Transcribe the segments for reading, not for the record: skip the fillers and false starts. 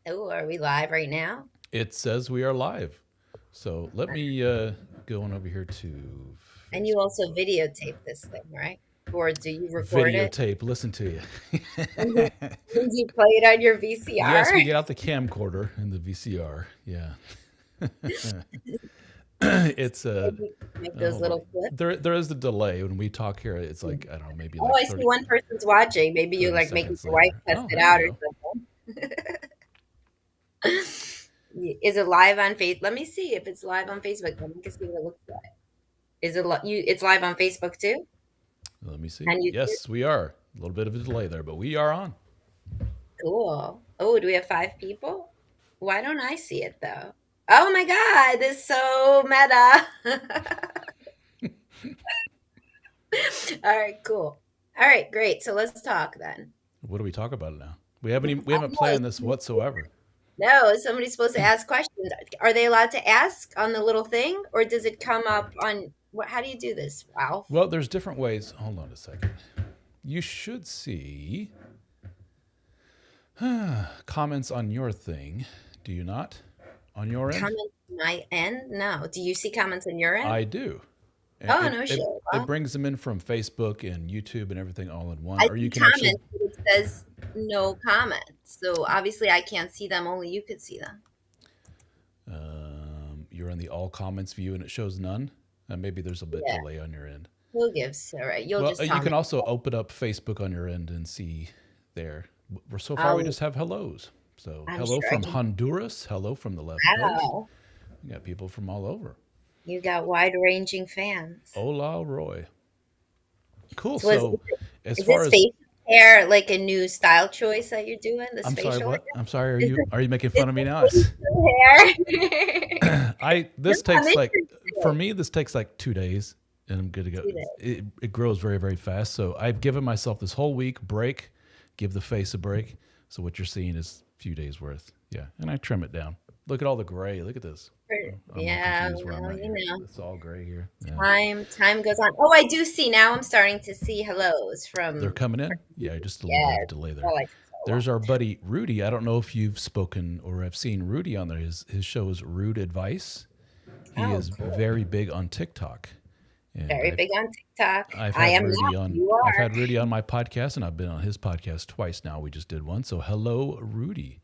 Oh, are we live right now? It says we are live. So let me go on over here to And you also Facebook. videotape this thing, right? Or do you record it? Videotape, listen to Mhm. you. And do you play it on your Yes, VCR? we get out the camcorder and the VCR. Yeah. It's Maybe make those hold on. little clips. There is a delay when we talk here. It's like, I don't know, maybe Oh, like I see one person's watching. Maybe you 30 like making seconds your wife later. test Oh, it there you out or go. something. Is it live on Facebook? Let me see if it's live on Facebook. Let me see what it looks like. Is it you? It's live on Facebook too, Let me see. and YouTube. Yes, we are. A little bit of a delay there, but we are on. Cool. Oh, do we have 5 people? Why don't I see it though? Oh my God, this is so meta. All right, cool. All right, great. So let's talk then. What do we talk about now? We I haven't know planned this whatsoever. no, somebody's supposed to ask questions. Are they allowed to ask on the little thing, or does it come up on what? How do you do this, Ralph? Well, there's different ways. Hold on a second. You should see comments on your thing. Do you not? On your end? Comments on my end? No. Do you see comments on your end? I do. And Oh no, shit. it Well, brings them in from Facebook and YouTube and everything all in one. I Or you see can actually, comments, but it says no comments. So obviously, I can't see them. Only you could see them. you're in the all comments view and it shows none. Maybe there's a bit Yeah. delay on your end. Who gives? All right. You'll Well, just you tell can me. also open up Facebook on your end and see there. So far, we Um, just have hellos. So, I'm hello sure I from can. Honduras. Hello from the left coast. Wow. We got people from all over. You got wide-ranging fans. Hola, Roy. Cool. So is So, as is far this as facial hair like a new style choice that you're doing? This I'm sorry, facial hair? what? I'm sorry. Is Are you making this fun of me now? facial hair? I No, this I'm takes like for interested. me this takes like 2 days, and I'm good to go. Today. It grows very fast. So I've given myself this whole week break, give the face a break. So what you're seeing is a few days worth. Yeah, and I trim it down. Look at all the gray. Look at this. Oh, I'm all Yeah, confused where I'm well, at you here. know, It's all gray here. Yeah, time goes on. Oh, I do see now. I'm starting to see hellos they're from. coming in. Yeah, just a little bit of Yeah, a delay there. well, like so There's long. our buddy Rudy. I don't know if you've spoken or have seen Rudy on there. His show is Rude Advice. He Oh, is cool. very big on TikTok, and Very big on TikTok. I've I had am Rudy not. on. You I've are. had Rudy on my podcast, and I've been on his podcast twice now. We just did one. So hello, Rudy.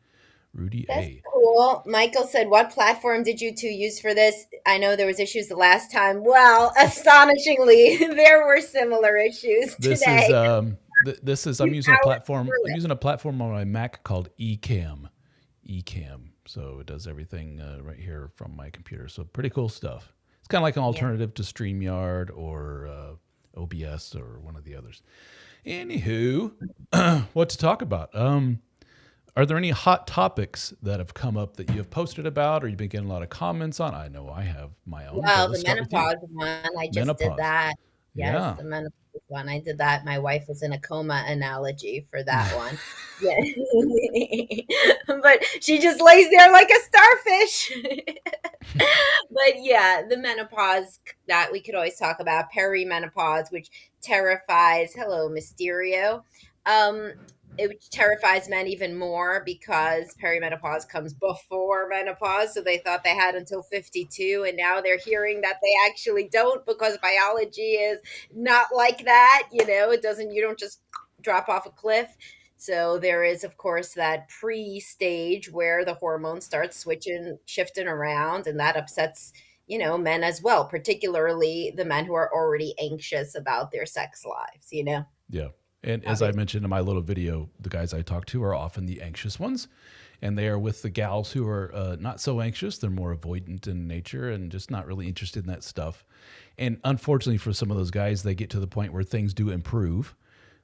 Rudy That's A. cool. Michael said, "What platform did you two use for this?" I know there was issues the last time. Well, astonishingly, there were similar issues This is today. this is You I'm using a powered platform. through I'm it. using a platform on my Mac called Ecamm. Ecamm. So it does everything right here from my computer. So pretty cool stuff. It's kind of like an Yeah. alternative to StreamYard or OBS or one of the others. Anywho, what to talk about? Are there any hot topics that have come up that you have posted about or you've been getting a lot of comments on? I know I have my own, but Well, let's the start with you. menopause one, I just did Menopause. that. Yes, Yeah. the menopause one, I did that. My wife was in a coma analogy for that one. Yeah. But she just lays there like a starfish. But yeah, the menopause that we could always talk about, perimenopause, which terrifies, hello, Mysterio. Um, it terrifies men even more because perimenopause comes before menopause. So they thought they had until 52, and now they're hearing that they actually don't because biology is not like that. It doesn't, you don't just drop off a cliff. So there is, of course, that pre stage where the hormones start shifting around, and that upsets, men as well, particularly the men who are already anxious about their sex lives. Yeah. And as I Obviously. mentioned in my little video, the guys I talk to are often the anxious ones. And they are with the gals who are not so anxious. They're more avoidant in nature and just not really interested in that stuff. And unfortunately, for some of those guys, they get to the point where things do improve.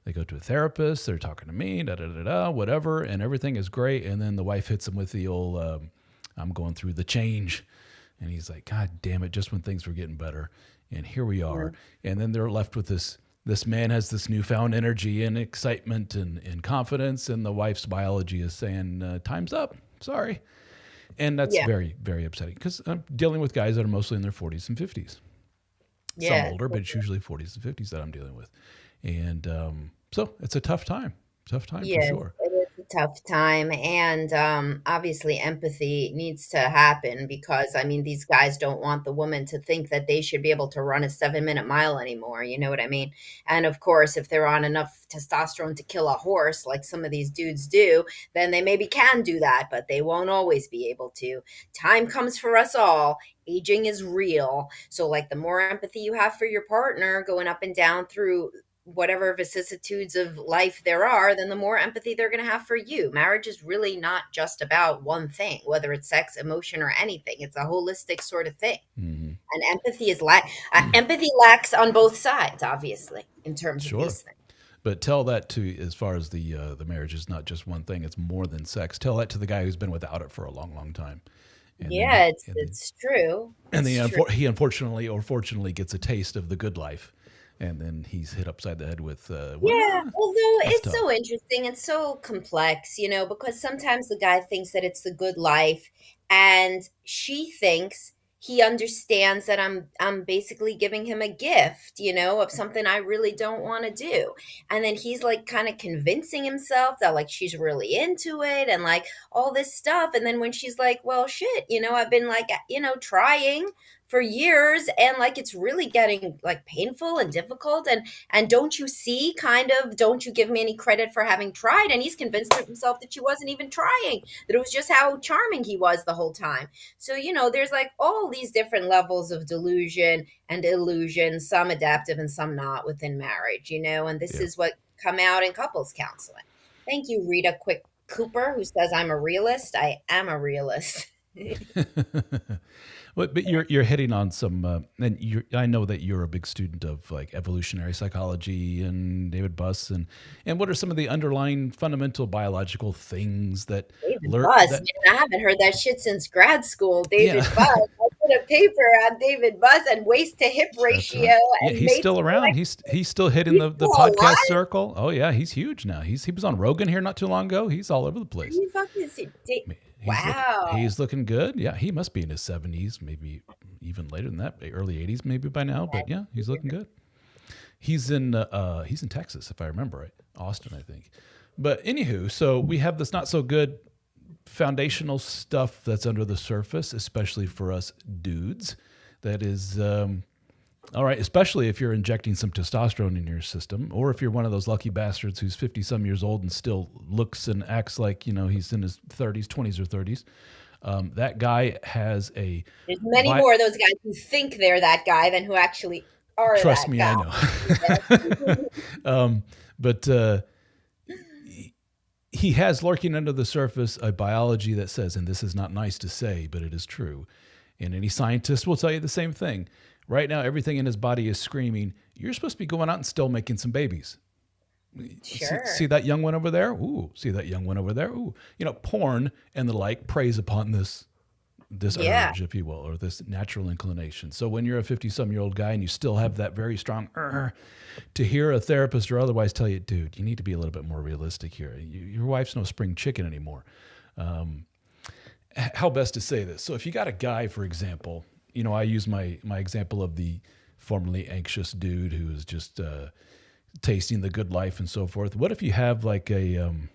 They go to a therapist, they're talking to me, whatever, and everything is great. And then the wife hits them with the old, I'm going through the change. And he's like, God damn it, just when things were getting better. And here we are. And then they're left with this man has this newfound energy and excitement and confidence, and the wife's biology is saying, time's up. Sorry. And that's Yeah. very upsetting because I'm dealing with guys that are mostly in their 40s and 50s. Some Yeah. older, but it's usually 40s and 50s that I'm dealing with. And so it's a tough time for Yes, sure. it is a tough time. And obviously, empathy needs to happen because, I mean, these guys don't want the woman to think that they should be able to run a 7 minute mile anymore. You know what I mean? And of course, if they're on enough testosterone to kill a horse, like some of these dudes do, then they maybe can do that, but they won't always be able to. Time comes for us all. Aging is real. So, like, the more empathy you have for your partner going up and down through whatever vicissitudes of life there are, then the more empathy they're going to have for you. Marriage is really not just about one thing, whether it's sex, emotion, or anything. It's a holistic sort of thing. Hmm. And empathy lacks on both sides, obviously, in terms of Sure. these things. But tell that to, as far as the marriage is not just one thing; it's more than sex. Tell that to the guy who's been without it for a long, long time, and then Yeah, it's and then it's true. and It's then true. he unfortunately or fortunately gets a taste of the good life, and then he's hit upside the head with, Yeah, well, although that's it's so tough. interesting, it's so complex, because sometimes the guy thinks that it's the good life, and she thinks he understands that I'm basically giving him a gift, of something I really don't want to do. And then he's like kind of convincing himself that like she's really into it and like all this stuff. And then when she's like, well, shit, I've been like, trying for years and like it's really getting like painful and difficult and don't you give me any credit for having tried? And he's convinced himself that she wasn't even trying, that it was just how charming he was the whole time. So, there's like all these different levels of delusion and illusion, some adaptive and some not within marriage, and this Yeah. is what come out in couples counseling. Thank you, Rita Quick Cooper, who says I'm a realist. I am a realist. But you're hitting on some, and I know that you're a big student of like evolutionary psychology and David Buss, and what are some of the underlying fundamental biological things that David learn Buss, that, man, I haven't heard that shit since grad school. yeah. David Buss. I did a paper on David Buss and waist to hip That's ratio right. Yeah, and he's mates still around. select. He's still hitting He's the still podcast alive. circle. Oh yeah, he's huge now. He was on Rogan here not too long ago. He's all over the Are place. you fucking Wow. He's looking good. Yeah, he must be in his 70s, maybe even later than that, early 80s maybe by now. But yeah, he's looking good. He's in Texas if I remember right, Austin I think. But anywho, so we have this not so good foundational stuff that's under the surface, especially for us dudes. That is all right, especially if you're injecting some testosterone in your system, or if you're one of those lucky bastards who's 50 some years old and still looks and acts like he's in his 30s, 20s, or 30s. That guy has a There's many bi- more of those guys who think they're that guy than who actually are trust that me, guy. I know. But he has lurking under the surface a biology that says, and this is not nice to say, but it is true, and any scientist will tell you the same thing. Right now, everything in his body is screaming, you're supposed to be going out and still making some babies. See Sure. that young one over there? Ooh, see that young one over there? Ooh. Porn and the like preys upon this Yeah. urge, if you will, or this natural inclination. So when you're a 50-some-year-old guy and you still have that very strong to hear a therapist or otherwise tell you, dude, you need to be a little bit more realistic here. Your wife's no spring chicken anymore. How best to say this? So if you got a guy, for example, I use my example of the formerly anxious dude who is just tasting the good life and so forth. What if you have like trying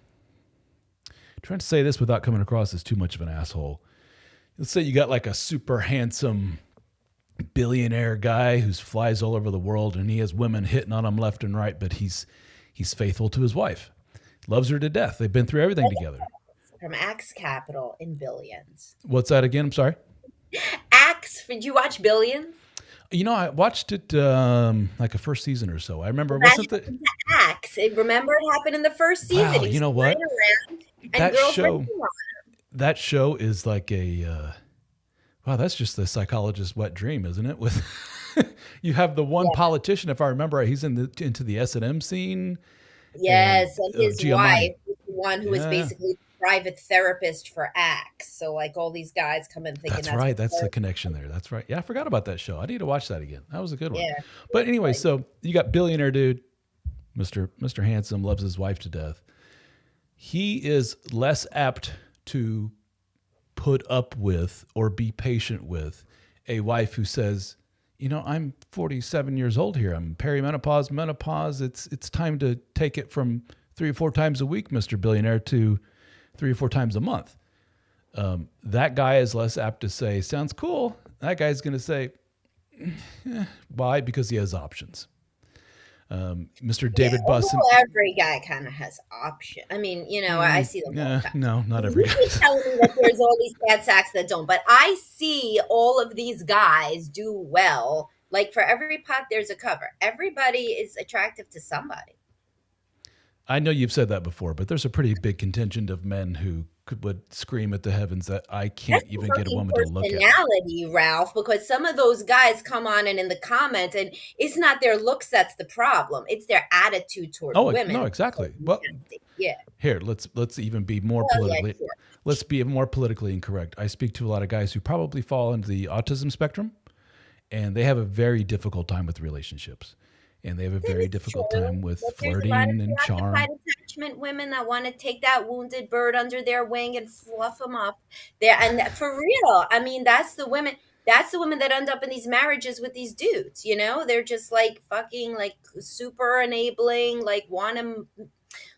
to say this without coming across as too much of an asshole. Let's say you got like a super handsome billionaire guy who flies all over the world and he has women hitting on him left and right, but he's faithful to his wife, loves her to death. They've been through everything together. From Axe Capital in Billions. What's that again? I'm sorry. Axe, did you watch Billions? I watched it like a first season or so. I remember, That wasn't the happened to Axe. Remember it happened in the first season. wow? You He's know flying what? around and That girls are show that show is like a wow. That's just the psychologist's wet dream, isn't it? With you have the one yeah. politician, if I remember right, he's into the S&M scene, and Yes, and his Giamatti. wife was the one who was Yeah, basically the private therapist for Axe. So like all these guys come in thinking that's that's right. what That's the therapy connection there. That's right. Yeah, I forgot about that show. I need to watch that again. That was a good one. yeah. But anyway, Like so you got billionaire dude, Mr. Handsome, loves his wife to death. He is less apt to put up with or be patient with a wife who says, I'm 47 years old here. I'm perimenopause, menopause. It's time to take it from three or four times a week, Mr. Billionaire, to three or four times a month. That guy is less apt to say, sounds cool. That guy's going to say, why? Because he has options. Mr. Yeah, David Busson. although every guy kind of has option. I mean, I see them all the time. No, not every You guy. keep telling me that there's all these bad sacks that don't, but I see all of these guys do well. Like for every pot, there's a cover. Everybody is attractive to somebody. I know you've said that before, but there's a pretty big contingent of men who would scream at the heavens that I can't That's the even get a fucking woman to look at. personality, Ralph, because some of those guys come on and in the comments, and it's not their looks that's the problem. It's their attitude toward Oh women. no, exactly. Well, Yeah. here let's even be more Well, yeah, politically sure. let's be more politically incorrect. I speak to a lot of guys who probably fall into the autism spectrum, and they have a very difficult time with relationships, and they have a That very is difficult true. time with But there's a lot of flirting and preoccupied charm. attachment women that want to take that wounded bird under their wing and fluff them up. There and for real. I mean, that's the women. That's the women that end up in these marriages with these dudes. They're just like fucking like super enabling, like want to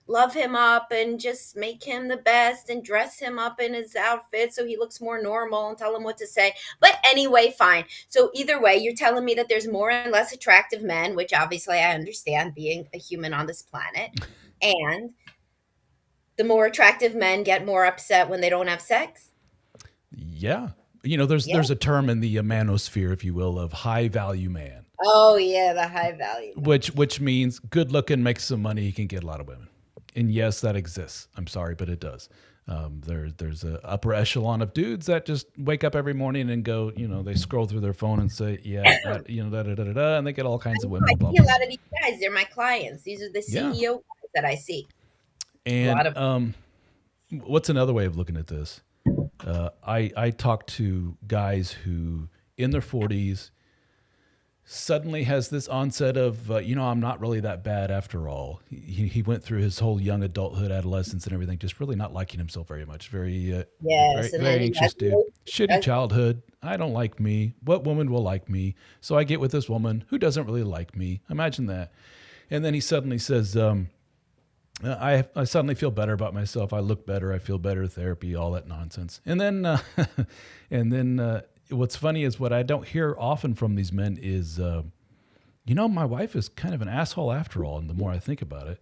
love him up and just make him the best and dress him up in his outfit so he looks more normal and tell him what to say. But anyway, fine. So either way, you're telling me that there's more and less attractive men, which obviously I understand being a human on this planet. And the more attractive men get more upset when they don't have sex. Yeah, there's Yeah. a term in the manosphere, if you will, of high value man, Oh yeah, the high value man. which means good looking, makes some money, he can get a lot of women. And yes, that exists. I'm sorry, but it does. There's a upper echelon of dudes that just wake up every morning and go, they scroll through their phone and say, yeah, da da da da da, and they get all kinds of I women, blah see a blah. lot of these guys. They're my clients. These are the Yeah, CEO guys that I see. A and lot of what's another way of looking at this? I talk to guys who in their 40s suddenly has this onset of I'm not really that bad after all. He went through his whole young adulthood, adolescence, and everything, just really not liking himself very much. Very very yes, and then very he has anxious dude. Shitty childhood. I don't like me. What woman will like me? So I get with this woman who doesn't really like me. Imagine that. And then he suddenly says, I suddenly feel better about myself. I look better. I feel better. Therapy, all that nonsense. And then, what's funny is what I don't hear often from these men is, my wife is kind of an asshole after all. And the more I think about it,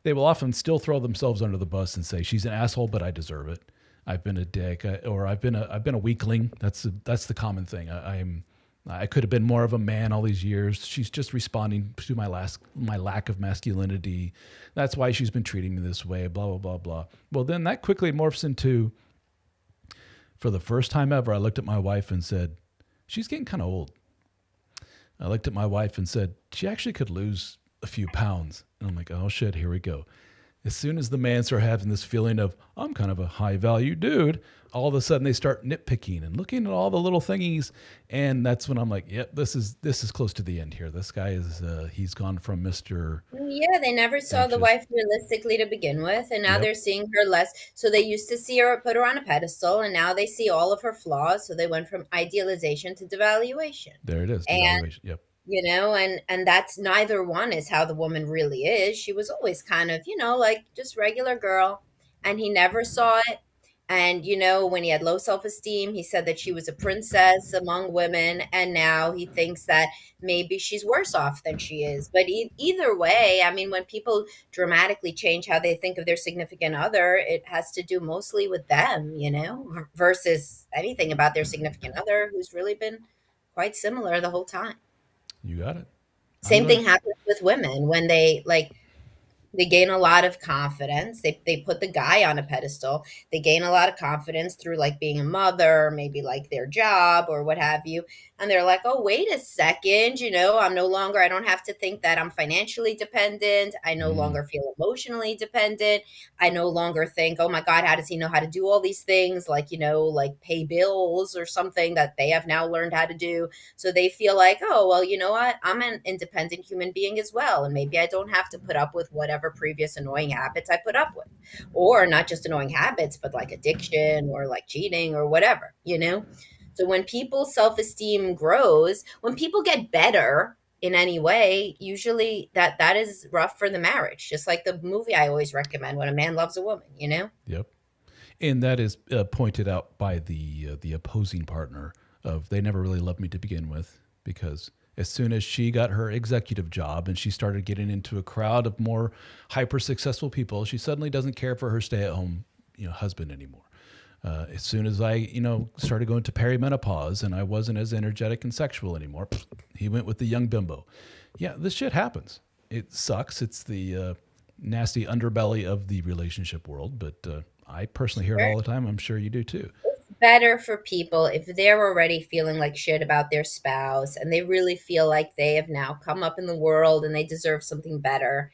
they will often still throw themselves under the bus and say she's an asshole, but I deserve it. I've been a dick, or I've been a weakling. That's the common thing. I could have been more of a man all these years. She's just responding to my lack of masculinity. That's why she's been treating me this way, blah, blah, blah, blah. Well, then that quickly morphs into, for the first time ever, I looked at my wife and said, she's getting kind of old. I looked at my wife and said, she actually could lose a few pounds. And I'm like, oh shit, here we go. As soon as the man starts having this feeling of, I'm kind of a high value dude, all of a sudden they start nitpicking and looking at all the little thingies. And that's when I'm like, yep, this is close to the end here. This guy is, he's gone from Mr. Yeah, they never saw the Anxious. wife realistically to begin with, and now Yep. they're seeing her less. So they used to see her, put her on a pedestal, and now they see all of her flaws. So they went from idealization to devaluation. There it is. And Devaluation. Yep. and that's neither one is how the woman really is. She was always kind of, like just regular girl, and he never saw it. And when he had low self-esteem, he said that she was a princess among women, and now he thinks that maybe she's worse off than she is. But either way, I mean, when people dramatically change how they think of their significant other, it has to do mostly with them, versus anything about their significant other who's really been quite similar the whole time. You got it. I'm Same going thing to, happens with women when they gain a lot of confidence. They put the guy on a pedestal. They gain a lot of confidence through like being a mother, maybe like their job or what have you. And they're like, oh, wait a second, I don't have to think that I'm financially dependent. I no mm, longer feel emotionally dependent. I no longer think, oh my God, how does he know how to do all these things? Like, like pay bills or something that they have now learned how to do. So they feel like, oh, well, you know what? I'm an independent human being as well. And maybe I don't have to put up with whatever previous annoying habits I put up with. Or not just annoying habits, but like addiction or like cheating or whatever. So when people's self esteem grows, when people get better, in any way, usually that is rough for the marriage. Just like the movie I always recommend, When a Man Loves a Woman, you know? Yep. And that is pointed out by the opposing partner of they never really loved me to begin with, because as soon as she got her executive job and she started getting into a crowd of more hyper successful people, she suddenly doesn't care for her stay at home husband anymore. As soon as I started going to perimenopause and I wasn't as energetic and sexual anymore, he went with the young bimbo. Yeah, this shit happens. It sucks. It's the nasty underbelly of the relationship world, but I personally hear it all the time. I'm sure you do too. Better for people if they're already feeling like shit about their spouse and they really feel like they have now come up in the world and they deserve something better.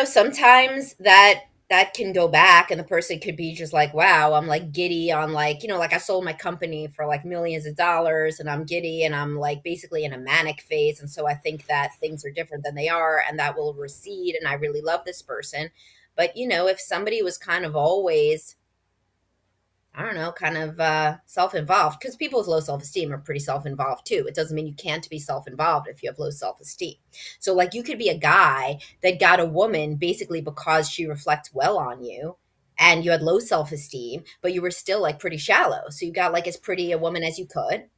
Sometimes that can go back and the person could be just like, wow, I'm like giddy on like, like I sold my company for like millions of dollars and I'm giddy and I'm like basically in a manic phase. And so I think that things are different than they are and that will recede. And I really love this person. But, if somebody was kind of always, I don't know, kind of self-involved, because people with low self-esteem are pretty self-involved too. It doesn't mean you can't be self-involved if you have low self-esteem. So like you could be a guy that got a woman basically because she reflects well on you and you had low self-esteem, but you were still like pretty shallow. So you got like as pretty a woman as you could,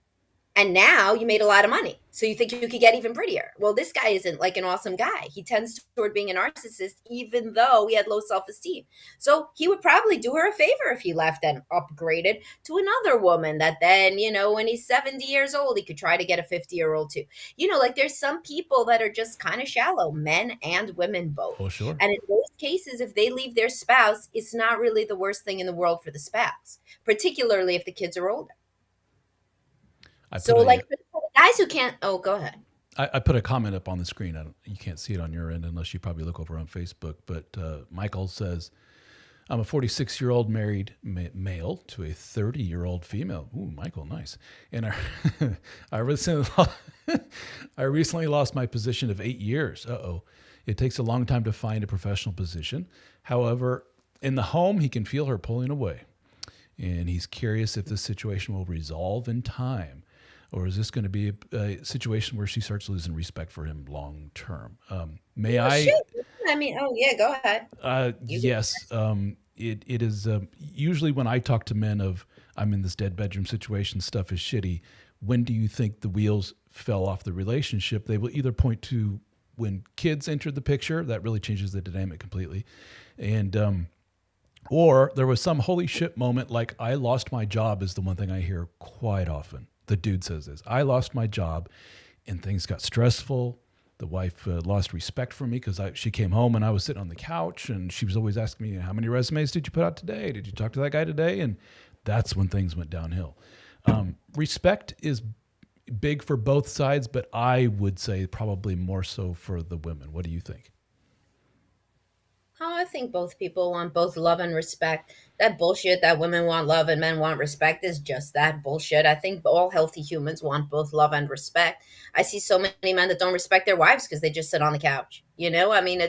and now you made a lot of money. So you think you could get even prettier. Well, this guy isn't like an awesome guy. He tends toward being a narcissist, even though he had low self esteem. So he would probably do her a favor if he left and upgraded to another woman that then, when he's 70 years old, he could try to get a 50-year-old too. Like there's some people that are just kind of shallow, men and women Oh, both. sure. And in those cases, if they leave their spouse, it's not really the worst thing in the world for the spouse, particularly if the kids are older. I So, put a like, for the guys who can't, oh, go ahead. I put a comment up on the screen. You can't see it on your end unless you probably look over on Facebook. But Michael says, I'm a 46-year-old married male to a 30-year-old female. Ooh, Michael, nice. And I recently, I recently lost my position of 8 years. Uh-oh. It takes a long time to find a professional position. However, in the home, he can feel her pulling away. And he's curious if this situation will resolve in time, or is this going to be a situation where she starts losing respect for him long term? May Oh, I? shit. I mean, oh, yeah, go ahead. You can, Yes. It is usually when I talk to men of I'm in this dead bedroom situation, stuff is shitty. When do you think the wheels fell off the relationship? They will either point to when kids entered the picture, that really changes the dynamic completely, and or there was some holy shit moment like I lost my job is the one thing I hear quite often. The dude says this, I lost my job and things got stressful. The wife lost respect for me because she came home and I was sitting on the couch and she was always asking me, how many resumes did you put out today? Did you talk to that guy today? And that's when things went downhill. Respect is big for both sides, but I would say probably more so for the women. What do you think? oh, I think both people want both love and respect. That bullshit that women want love and men want respect is just that bullshit. I think all healthy humans want both love and respect. I see so many men that don't respect their wives because they just sit on the couch. I mean,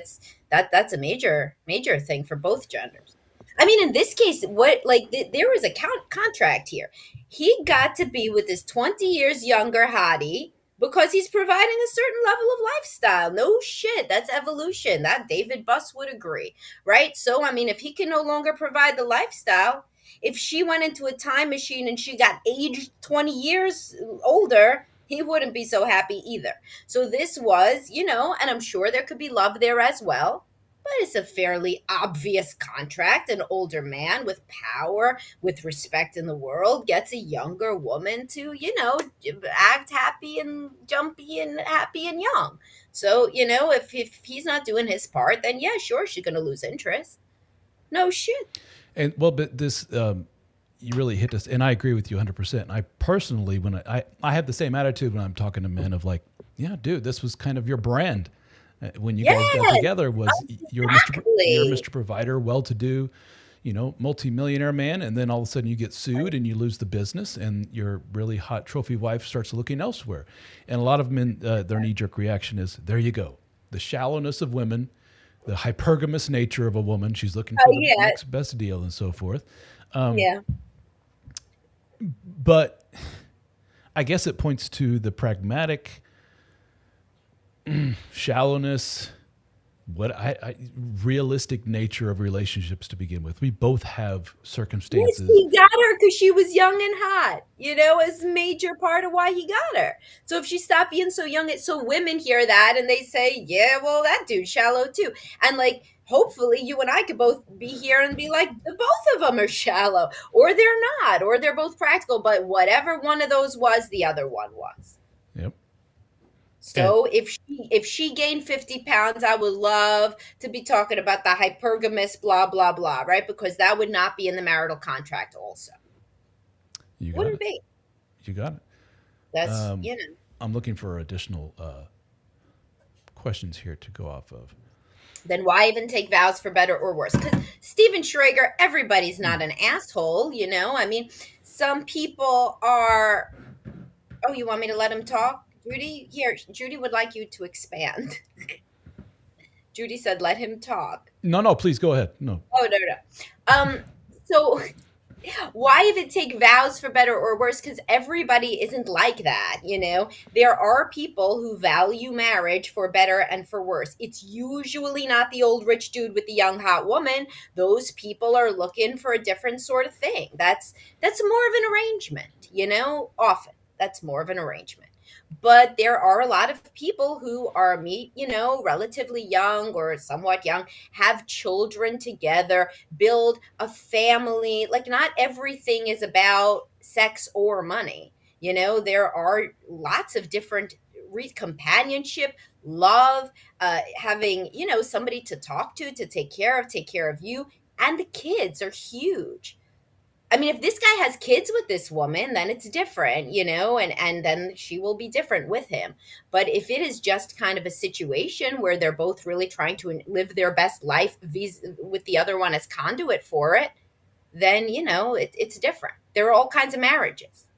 that's a major, major thing for both genders. I mean, in this case, what like there was a contract here. He got to be with this 20 years younger hottie because he's providing a certain level of lifestyle. No shit, that's evolution. That David Buss would agree, right? So, I mean, if he can no longer provide the lifestyle, if she went into a time machine and she got aged 20 years older, he wouldn't be so happy either. So, this was, and I'm sure there could be love there as well. But it's a fairly obvious contract. An older man with power, with respect in the world, gets a younger woman to, act happy and jumpy and happy and young. So, if he's not doing his part, then yeah, sure, she's going to lose interest. No shit. And well, but this, you really hit us, and I agree with you 100%. I personally, when I have the same attitude when I'm talking to men of like, yeah, dude, this was kind of your brand when you guys got Yes, together was you're exactly. Mr. Provider, well-to-do, multi-millionaire man, and then all of a sudden you get sued and you lose the business, and your really hot trophy wife starts looking elsewhere. And a lot of men, their knee-jerk reaction is, there you go, the shallowness of women, the hypergamous nature of a woman. She's looking Oh, for the yeah. next best deal and so forth. Yeah. But I guess it points to the pragmatic Shallowness, what I realistic nature of relationships to begin with. We both have Yes, circumstances. he got her because she was young and hot. Is a major part of why he got her. So if she stopped being so young, so women hear that and they say, "Yeah, well, that dude's shallow too." And like, hopefully, you and I could both be here and be like, the both of them are shallow, or they're not, or they're both practical. But whatever one of those was, the other one was. Yep. And So if she gained 50 pounds, I would love to be talking about the hypergamous blah blah blah, right? Because that would not be in the marital contract also. you got Wouldn't it. be. You got it. That's Um, I'm looking for additional questions here to go off of. then why even take vows for better or worse? Because Steven Schrager, everybody's Hmm. not an asshole. I mean, some people are. Oh, you want me to let him talk? Judy? Here, Judy would like you to expand. Judy said, let him talk. No, no, please go ahead. No. Oh, no, no. So why even take vows for better or worse? Because everybody isn't like that. There are people who value marriage for better and for worse. It's usually not the old rich dude with the young hot woman. Those people are looking for a different sort of thing. That's more of an arrangement. Often that's more of an arrangement. But there are a lot of people who are relatively young or somewhat young, have children together, build a family. Like, not everything is about sex or money. There are lots of different companionship, love, having, somebody to talk to take care of you. And the kids are huge. I mean, if this guy has kids with this woman, then it's different, and then she will be different with him. But if it is just kind of a situation where they're both really trying to live their best life with the other one as conduit for it, then it's different. There are all kinds of marriages.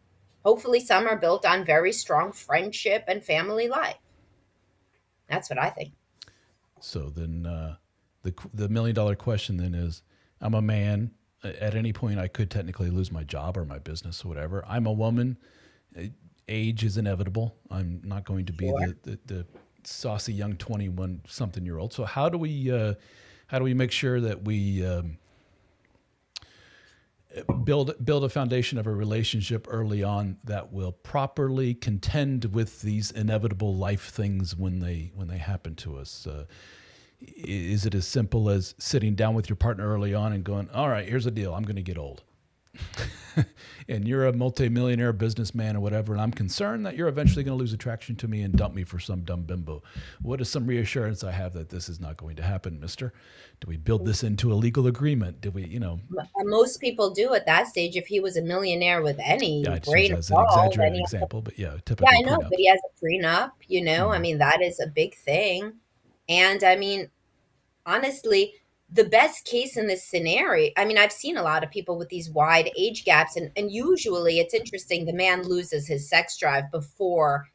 Hopefully, some are built on very strong friendship and family life. That's what I think. So then, the $1 million question then is: I'm a man. At any point, I could technically lose my job or my business or whatever. I'm a woman. Age is inevitable. I'm not going to be Sure. the saucy young 21 something year old. So how do we make sure that we build a foundation of a relationship early on that will properly contend with these inevitable life things when they happen to us? Is it as simple as sitting down with your partner early on and going, all right, here's the deal, I'm going to get old, and you're a multimillionaire businessman or whatever, and I'm concerned that you're eventually going to lose attraction to me and dump me for some dumb bimbo. What is some reassurance I have that this is not going to happen, mister? Do we build this into a legal agreement? Do we? Most people do at that stage. If he was a millionaire with Yeah, any I just use grain that of as an salt, then exaggerated he. example, but yeah, Yeah, typical I know, but prenups. he has a prenup. I Hmm. mean, that is a big thing. And I mean, honestly, the best case in this scenario, I mean, I've seen a lot of people with these wide age gaps, and usually it's interesting, the man loses his sex drive before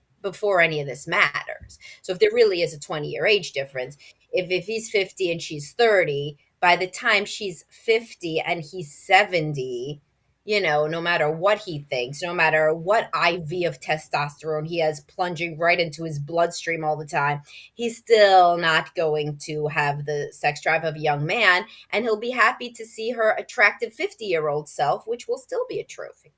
any of this matters. So if there really is a 20-year age difference, if he's 50 and she's 30, by the time she's 50 and he's 70, no matter what he thinks, no matter what IV of testosterone he has plunging right into his bloodstream all the time, he's still not going to have the sex drive of a young man, and he'll be happy to see her attractive 50-year-old self, which will still be a trophy.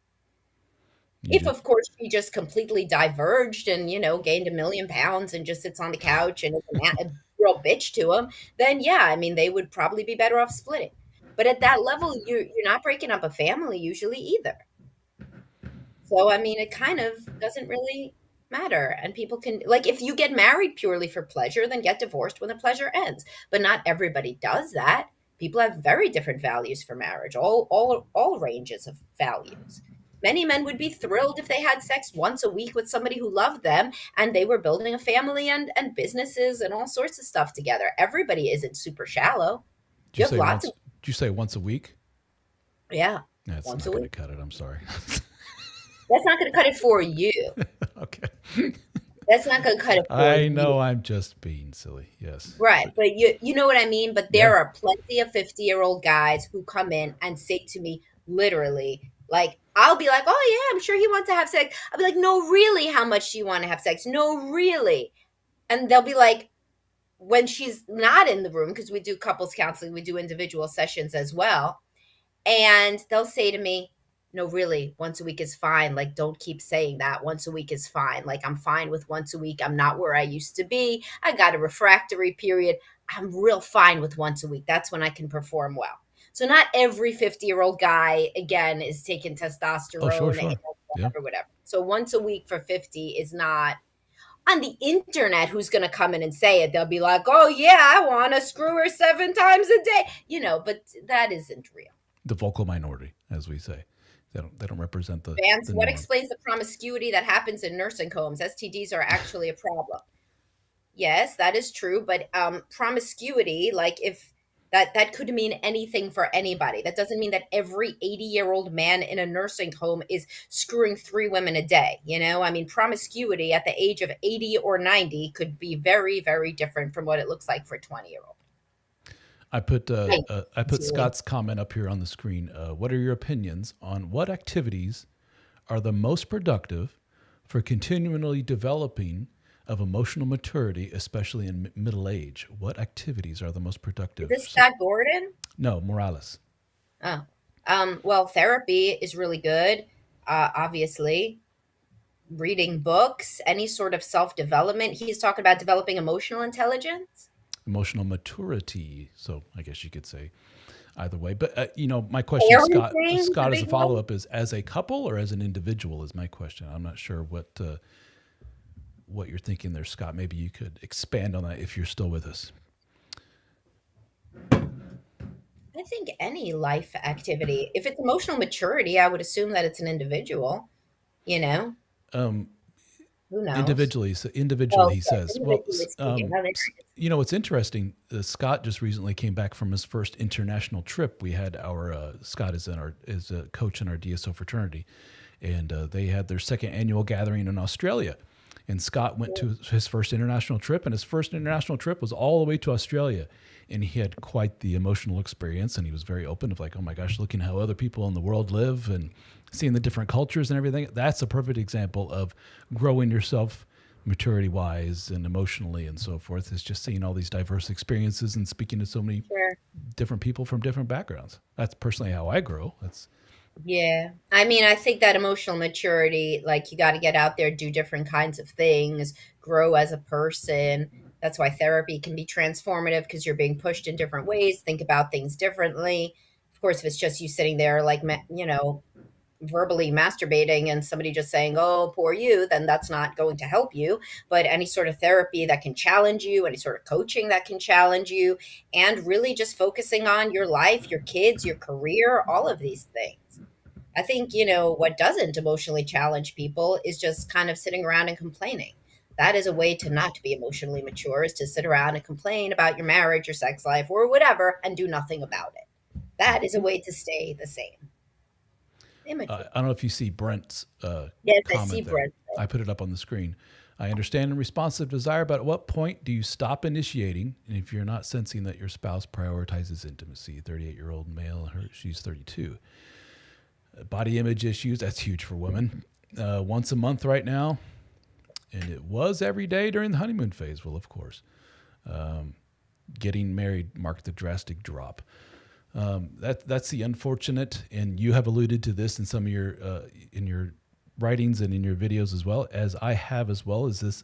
You If, just of course, she just completely diverged and, gained 1 million pounds and just sits on the couch and is a real bitch to him, then yeah, I mean, they would probably be better off splitting. But at that level, you're not breaking up a family usually either. So, I mean, it kind of doesn't really matter. And people can, like, if you get married purely for pleasure, then get divorced when the pleasure ends. But not everybody does that. People have very different values for marriage, all ranges of values. Many men would be thrilled if they had sex once a week with somebody who loved them and they were building a family and businesses and all sorts of stuff together. Everybody isn't super shallow. did you You have say lots of, once? Did you say once a week? yeah, That's once not a going to week. cut it. I'm sorry. That's not going to cut it for you. Okay. That's not going to cut it for I you. know I'm just being silly. Yes. Right, But but you know what I mean? But yeah. there are plenty of 50-year-old guys who come in and say to me literally, like, I'll be like, "Oh yeah, I'm sure he wants to have sex." I'll be like, "No, really, how much do you want to have sex?" "No, really." And they'll be like, when she's not in the room, because we do couples counseling, we do individual sessions as well. And they'll say to me, no, really, once a week is fine. Like, don't keep saying that. Once a week is fine. Like, I'm fine with once a week. I'm not where I used to be. I got a refractory period. I'm real fine with once a week. That's when I can perform well. So, not every 50-year-old guy, again, is taking Oh, sure, testosterone and sure. Yeah. whatever, whatever. So, once a week for 50 is not on the internet. Who's going to come in and say it? They'll be like, oh, yeah, I want to screw her 7 times a day, but that isn't real. The vocal minority, as we say. They don't represent Vance, the what norm. explains the promiscuity that happens in nursing homes? STDs are actually a problem. Yes, that is true, but promiscuity, like if that could mean anything for anybody. That doesn't mean that every 80-year-old man in a nursing home is screwing 3 women a day. I mean, promiscuity at the age of 80 or 90 could be very, very different from what it looks like for a 20-year-old. I put Scott's comment up here on the screen. What are your opinions on what activities are the most productive for continually developing of emotional maturity, especially in middle age? What activities are the most Is productive? this Scott Gordon? No, Morales. Oh, well, therapy is really good. Obviously, reading books, any sort of self development. He's talking about developing emotional intelligence. Emotional maturity. So I guess you could say either way. But my question, Parenting is a Scott, as a big follow one. up, is as a couple or as an individual is my question. I'm not sure what you're thinking there, Scott. Maybe you could expand on that if you're still with us. I think any life activity, if it's emotional maturity, I would assume that it's an individual, you know, Um, who knows? individually, so individually, Well, he yes, says. Well, individually speaking. I mean, what's interesting? Scott just recently came back from his first international trip. We had our Scott is a coach in our DSO fraternity, and they had their second annual gathering in Australia. And Scott went to his first international trip, and his first international trip was all the way to Australia. And he had quite the emotional experience, and he was very open of like, oh my gosh, looking how other people in the world live and seeing the different cultures and everything. That's a perfect example of growing yourself maturity wise and emotionally and so forth, is just seeing all these diverse experiences and speaking to so many sure. different people from different backgrounds. That's personally how I grow. That's Yeah. I mean, I think that emotional maturity, like you got to get out there, do different kinds of things, grow as a person. That's why therapy can be transformative because you're being pushed in different ways, think about things differently. Of course, if it's just you sitting there, like, verbally masturbating and somebody just saying, oh, poor you, then that's not going to help you. But any sort of therapy that can challenge you, any sort of coaching that can challenge you, and really just focusing on your life, your kids, your career, all of these things. I think, what doesn't emotionally challenge people is just kind of sitting around and complaining. That is a way to not be emotionally mature, is to sit around and complain about your marriage, your sex life, or whatever, and do nothing about it. That is a way to stay the same. Immature. I don't know if you see Brent's Yes, I see comment there. Brent. I put it up on the screen. I understand and responsive desire, but at what point do you stop initiating? And if you're not sensing that your spouse prioritizes intimacy, 38-year-old male, she's 32. Body image issues, that's huge for women. Once a month right now, and it was every day during the honeymoon phase. Well, of course. Getting married marked the drastic drop. That's the unfortunate, and you have alluded to this in some of your in your writings and in your videos as well as I have as well. Is this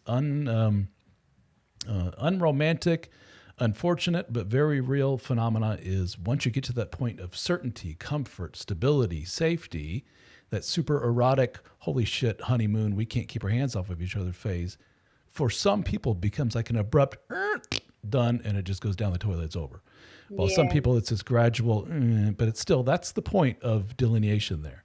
unromantic, unfortunate, but very real phenomena? Is once you get to that point of certainty, comfort, stability, safety, that super erotic, holy shit, honeymoon, we can't keep our hands off of each other phase, for some people becomes like an abrupt done, and it just goes down the toilet. It's over. Well, some Yeah. people it's this gradual, but it's still that's the point of delineation there.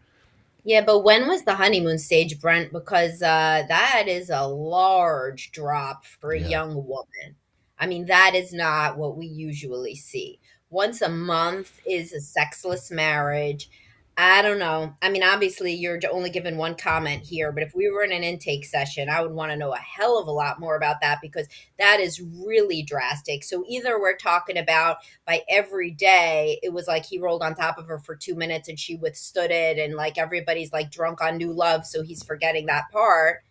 Yeah, but when was the honeymoon stage, Brent? Because that is a large drop for a Yeah. young woman. I mean, that is not what we usually see. Once a month is a sexless marriage. I don't know. I mean, obviously, you're only given one comment here, but if we were in an intake session, I would want to know a hell of a lot more about that because that is really drastic. So either we're talking about by every day it was like he rolled on top of her for 2 minutes and she withstood it, and like everybody's like drunk on new love, so he's forgetting that part,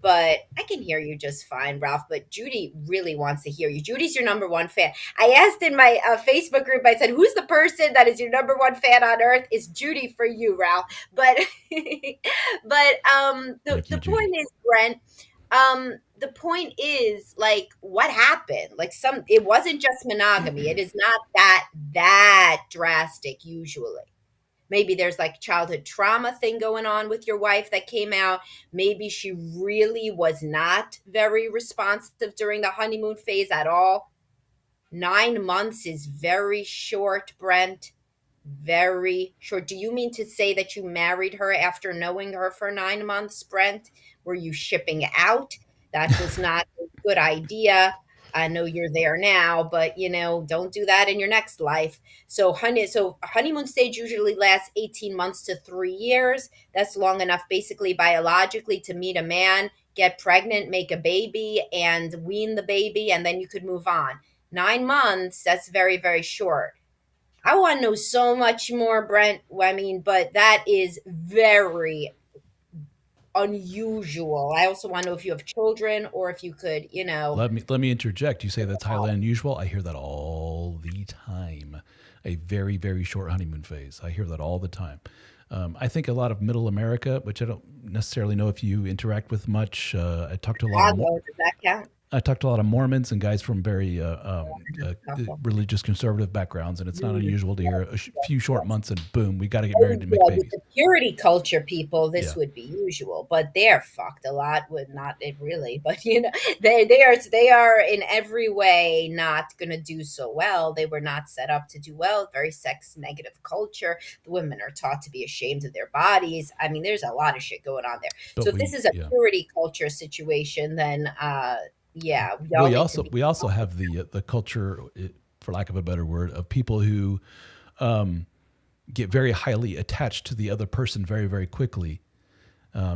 But I can hear you just fine, Ralph. But Judy really wants to hear you. Judy's your number one fan. I asked in my Facebook group, I said, who's the person that is your number one fan on earth? It's Judy for you, Ralph. But, Thank you, the point Judy. is, Brent, the point is like what happened? Like it wasn't just monogamy. It is not that drastic usually. Maybe there's like childhood trauma thing going on with your wife that came out. Maybe she really was not very responsive during the honeymoon phase at all. 9 months is very short, Brent. Very short. Do you mean to say that you married her after knowing her for 9 months, Brent? Were you shipping out? That was not a good idea. I know you're there now, but don't do that in your next life. So a honeymoon stage usually lasts 18 months to 3 years. That's long enough, basically biologically, to meet a man, get pregnant, make a baby, and wean the baby, and then you could move on. 9 months, that's very, very short. I want to know so much more, Brent. I mean, but that is very unusual. I also want to know if you have children or if you could, Let me interject. You say that's highly unusual. I hear that all the time. A very very short honeymoon phase. I hear that all the time. I think a lot of Middle America, which I don't necessarily know if you interact with much. I talk to a lot of Chicago, does that count? I talked to a lot of Mormons and guys from very Couple. religious conservative backgrounds, and it's not Mm. unusual to hear a few short months and boom, we got to get married Oh, and make yeah, with babies. the purity culture people, this Yeah, would be usual, but they're fucked a lot with not it really, but they are in every way not gonna do so well. They were not set up to do well. Very sex negative culture. The women are taught to be ashamed of their bodies. I mean, there's a lot of shit going on there. but So if this is a yeah. purity culture situation, then yeah, Well, y'all need to be we also have the culture, for lack of a better word, of people who get very highly attached to the other person very very quickly.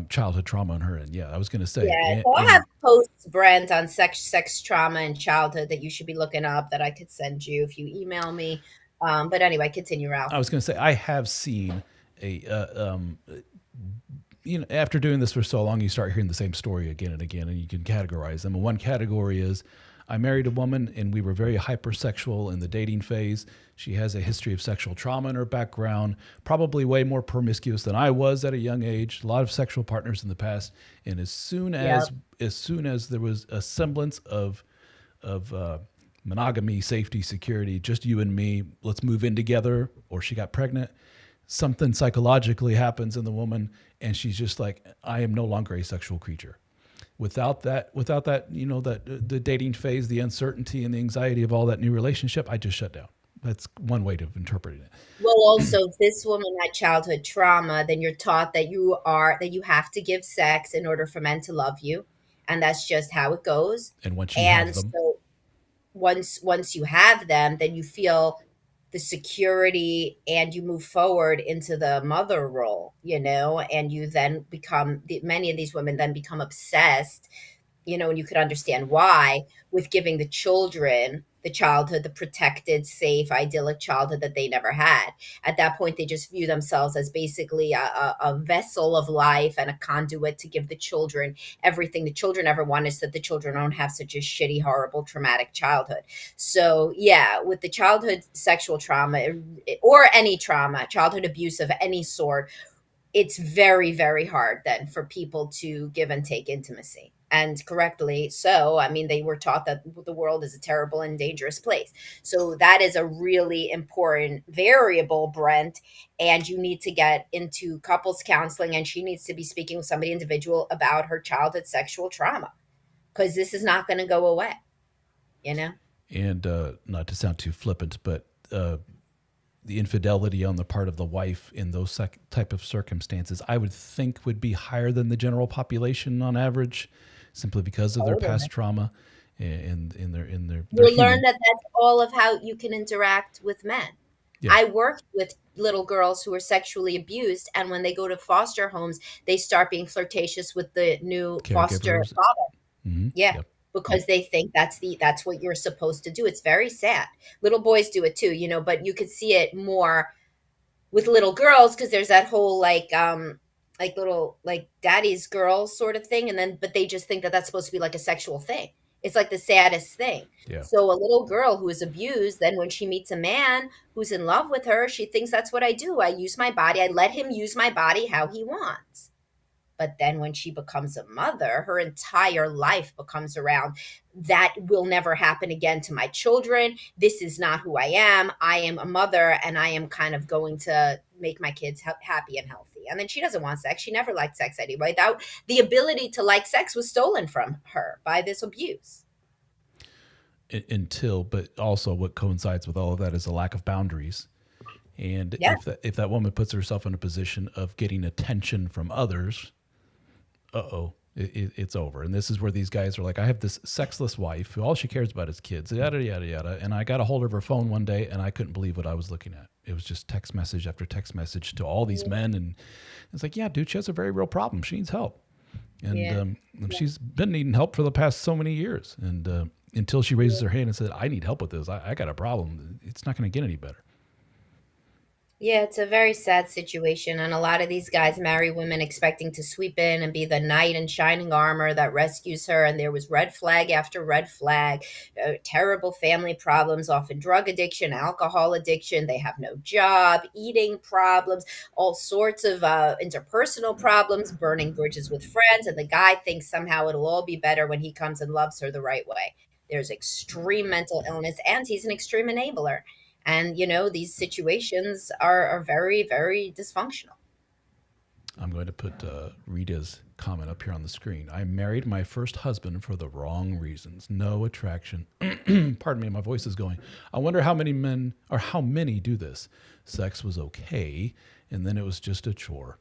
Childhood trauma on her end. Yeah, I was going to say, yeah. So I have posts, Brent, on sex trauma and childhood that you should be looking up that I could send you if you email me. But anyway, continue, I Ralph. was going to say I have seen a after doing this for so long, you start hearing the same story again and again, and you can categorize them. And one category is I married a woman and we were very hypersexual in the dating phase. She has a history of sexual trauma in her background, probably way more promiscuous than I was at a young age, a lot of sexual partners in the past. And Yep. as soon as there was a semblance of monogamy, safety, security, just you and me, let's move in together, or she got pregnant, something psychologically happens in the woman and she's just like, I am no longer a sexual creature. Without that, that the dating phase, the uncertainty and the anxiety of all that new relationship, I just shut down. That's one way of interpreting it. Well, also, if this woman had childhood trauma, then you're taught that you have to give sex in order for men to love you, and that's just how it goes. And once you have And them, so once you have them, then you feel the security and you move forward into the mother role, and you then many of these women then become obsessed, and you could understand why, with giving the children the childhood, the protected, safe, idyllic childhood that they never had. At that point, they just view themselves as basically a vessel of life and a conduit to give the children everything the children ever want, is that the children don't have such a shitty, horrible, traumatic childhood. So, yeah, with the childhood sexual trauma or any trauma, childhood abuse of any sort, it's very, very hard then for people to give and take intimacy. And correctly so. I mean, they were taught that the world is a terrible and dangerous place. So that is a really important variable, Brent. And you need to get into couples counseling, and she needs to be speaking with somebody individual about her childhood sexual trauma, because this is not going to go away, you know? and not to sound too flippant, but the infidelity on the part of the wife in those type of circumstances, I would think would be higher than the general population on average, simply because of their past trauma and they're You'll learn human. that that's all of how you can interact with men. Yeah, I worked with little girls who were sexually abused, and when they go to foster homes, they start being flirtatious with the new foster caregivers. father. Yeah, Yep, yep. because they think that's what you're supposed to do. It's very sad. Little boys do it too, but you could see it more with little girls because there's that whole like like little like daddy's girls sort of thing, and then but they just think that that's supposed to be like a sexual thing. It's like the saddest thing. Yeah. So a little girl who is abused, then when she meets a man who's in love with her, she thinks that's what I do. I use my body. I let him use my body how he wants. But then when she becomes a mother, her entire life becomes around that will never happen again to my children. This is not who I am. I am a mother and I am kind of going to make my kids happy and healthy. And then she doesn't want sex. She never liked sex anyway. That the ability to like sex was stolen from her by this abuse. Until, but also what coincides with all of that is a lack of boundaries. And Yeah. if that woman puts herself in a position of getting attention from others, it's over. And this is where these guys are like, I have this sexless wife who all she cares about is kids, yada yada yada. And I got a hold of her phone one day, and I couldn't believe what I was looking at. It was just text message after text message to all these men, and it's like, yeah, dude, she has a very real problem. She needs help, and Yeah. she's been needing help for the past so many years. And until she raises her hand and said, I need help with this, I got a problem, it's not going to get any better. Yeah, it's a very sad situation. And a lot of these guys marry women expecting to sweep in and be the knight in shining armor that rescues her. And there was red flag after red flag, terrible family problems, often drug addiction, alcohol addiction. They have no job, eating problems, all sorts of interpersonal problems, burning bridges with friends. And the guy thinks somehow it'll all be better when he comes and loves her the right way. There's extreme mental illness, and he's an extreme enabler. And these situations are very, very dysfunctional. I'm going to put Rita's comment up here on the screen. I married my first husband for the wrong reasons. No attraction. Pardon me, my voice is going. I wonder how many men or how many do this. Sex was okay, and then it was just a chore.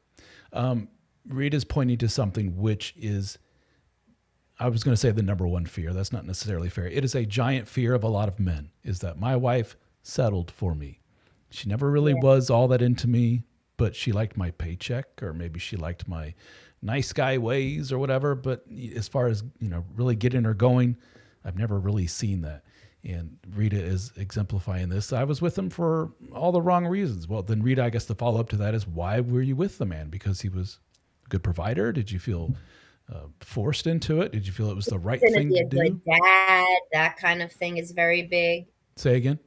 Rita's pointing to something which is, I was going to say the number one fear. That's not necessarily fair. It is a giant fear of a lot of men, is that my wife settled for me. She never really Yeah. was all that into me, but she liked my paycheck, or maybe she liked my nice guy ways or whatever. But as far as, really getting her going, I've never really seen that. And Rita is exemplifying this. I was with him for all the wrong reasons. Well, then Rita, I guess the follow up to that is, why were you with the man? Because he was a good provider? Did you feel forced into it? Did you feel it was the right Going to thing be to a good do? dad, that kind of thing is very big. Say again?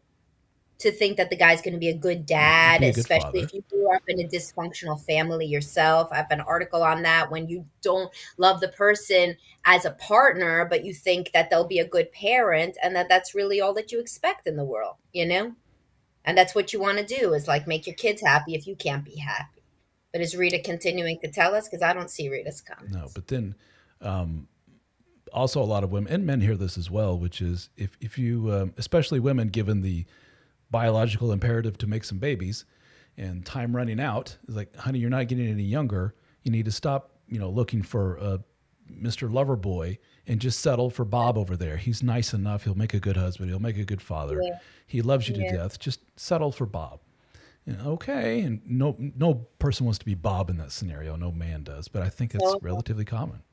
To think that the guy's going to be a good dad, Be a good especially father. if you grew up in a dysfunctional family yourself. I have an article on that. When you don't love the person as a partner, but you think that they'll be a good parent, and that's really all that you expect in the world. And that's what you want to do, is like make your kids happy if you can't be happy. But is Rita continuing to tell us? Because I don't see Rita's No, comments. but then also a lot of women and men hear this as well, which is, if you, especially women, given the biological imperative to make some babies and time running out, is like, honey, you're not getting any younger. You need to stop, looking for Mr. Loverboy and just settle for Bob over there. He's nice enough. He'll make a good husband. He'll make a good father. Yeah, He loves you to yeah. death. Just settle for Bob. Okay, and no person wants to be Bob in that scenario. No man does, but I think that's So relatively common.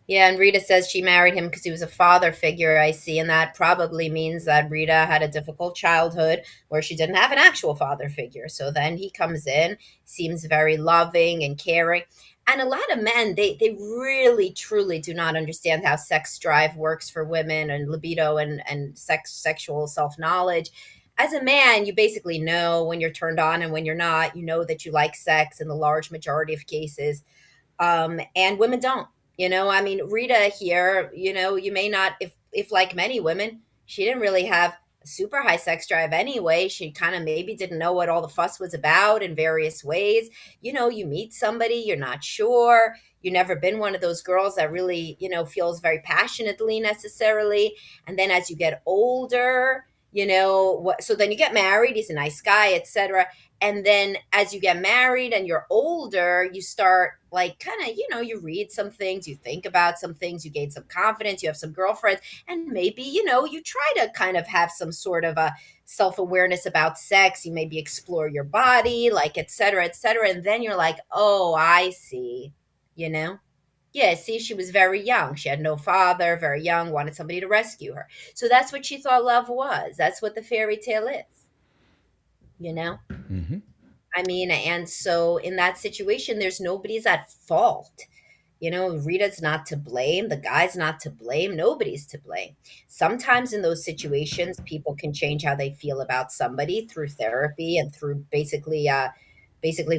yeah, and Rita says she married him because he was a father figure, I see. And that probably means that Rita had a difficult childhood where she didn't have an actual father figure. So then he comes in, seems very loving and caring. And a lot of men, they really truly do not understand how sex drive works for women, and libido, and sexual self-knowledge. As a man, you basically know when you're turned on and when you're not. You know that you like sex in the large majority of cases, and women don't. I mean, Rita here, you may not, if like many women, she didn't really have a super high sex drive anyway. She kind of maybe didn't know what all the fuss was about in various ways. You meet somebody, you're not sure. You never been one of those girls that really, feels very passionately necessarily. And then as you get older, so then you get married, he's a nice guy, etc. And then as you get married and you're older, you start like kind of, you read some things, you think about some things, you gain some confidence, you have some girlfriends, and maybe, you try to kind of have some sort of a self-awareness about sex. You maybe explore your body, like et cetera, et cetera. And then you're like, oh, I see, you know? Yeah, see, she was very young. She had no father, very young, wanted somebody to rescue her. So that's what she thought love was. That's what the fairy tale is, you know? Hmm. I mean, and so in that situation, there's nobody's at fault. Rita's not to blame, the guy's not to blame, nobody's to blame. Sometimes in those situations, people can change how they feel about somebody through therapy and through basically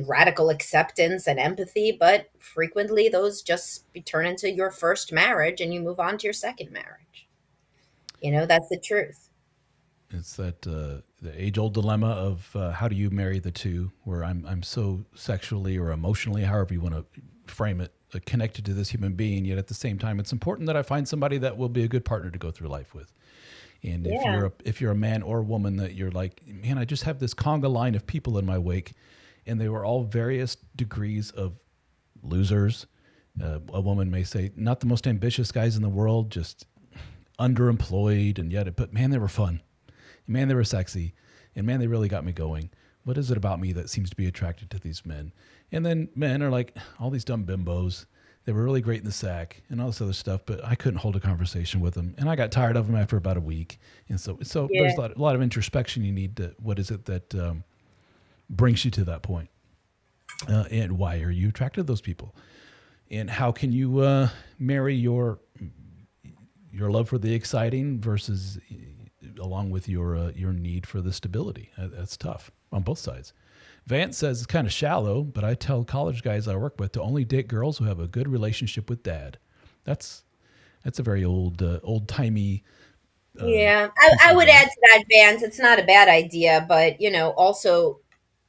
radical acceptance and empathy, but frequently those just turn into your first marriage and you move on to your second marriage. That's the truth. It's that the age old dilemma of how do you marry the two? Where I'm so sexually or emotionally, however you want to frame it, connected to this human being, yet at the same time, it's important that I find somebody that will be a good partner to go through life with. And Yeah. if you're a man or a woman that you're like, man, I just have this conga line of people in my wake, and they were all various degrees of losers. A woman may say, not the most ambitious guys in the world, just underemployed, and yet, but man, they were fun. Man, they were sexy, and man, they really got me going. What is it about me that seems to be attracted to these men? And then men are like all these dumb bimbos. They were really great in the sack and all this other stuff, but I couldn't hold a conversation with them, and I got tired of them after about a week. And so Yeah. there's a lot of introspection you need to. What is it that brings you to that point, and why are you attracted to those people? And how can you marry your love for the exciting versus along with your need for the stability. That's tough on both sides. Vance says it's kind of shallow, but I tell college guys I work with to only date girls who have a good relationship with dad. That's that's a very old timey Yeah, piece I of would add advice. to that, Vance. It's not a bad idea, but also,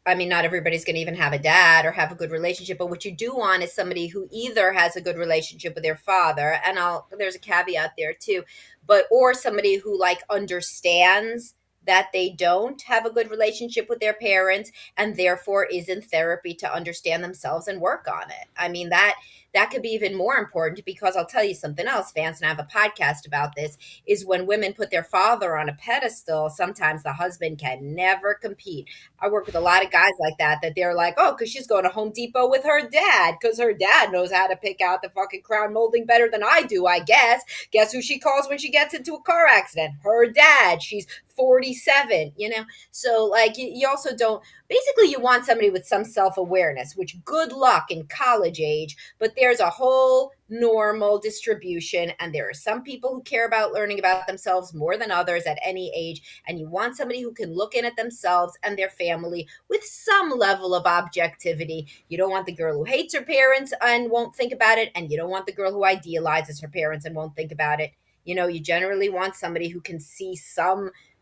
I mean, not everybody's going to even have a dad or have a good relationship. But what you do want is somebody who either has a good relationship with their father, and there's a caveat there too, but or somebody who like understands that they don't have a good relationship with their parents and therefore is in therapy to understand themselves and work on it. I mean, that could be even more important because I'll tell you something else, Vance, and I have a podcast about this, is when women put their father on a pedestal, sometimes the husband can never compete. I work with a lot of guys like that they're like, oh, because she's going to Home Depot with her dad, because her dad knows how to pick out the fucking crown molding better than I do, I guess. Guess who she calls when she gets into a car accident? Her dad. She's 47. So, like, you also don't, basically, you want somebody with some self awareness, which good luck in college age, but there's a whole normal distribution. And there are some people who care about learning about themselves more than others at any age. And you want somebody who can look in at themselves and their family with some level of objectivity. You don't want the girl who hates her parents and won't think about it. And you don't want the girl who idealizes her parents and won't think about it. You generally want somebody who can see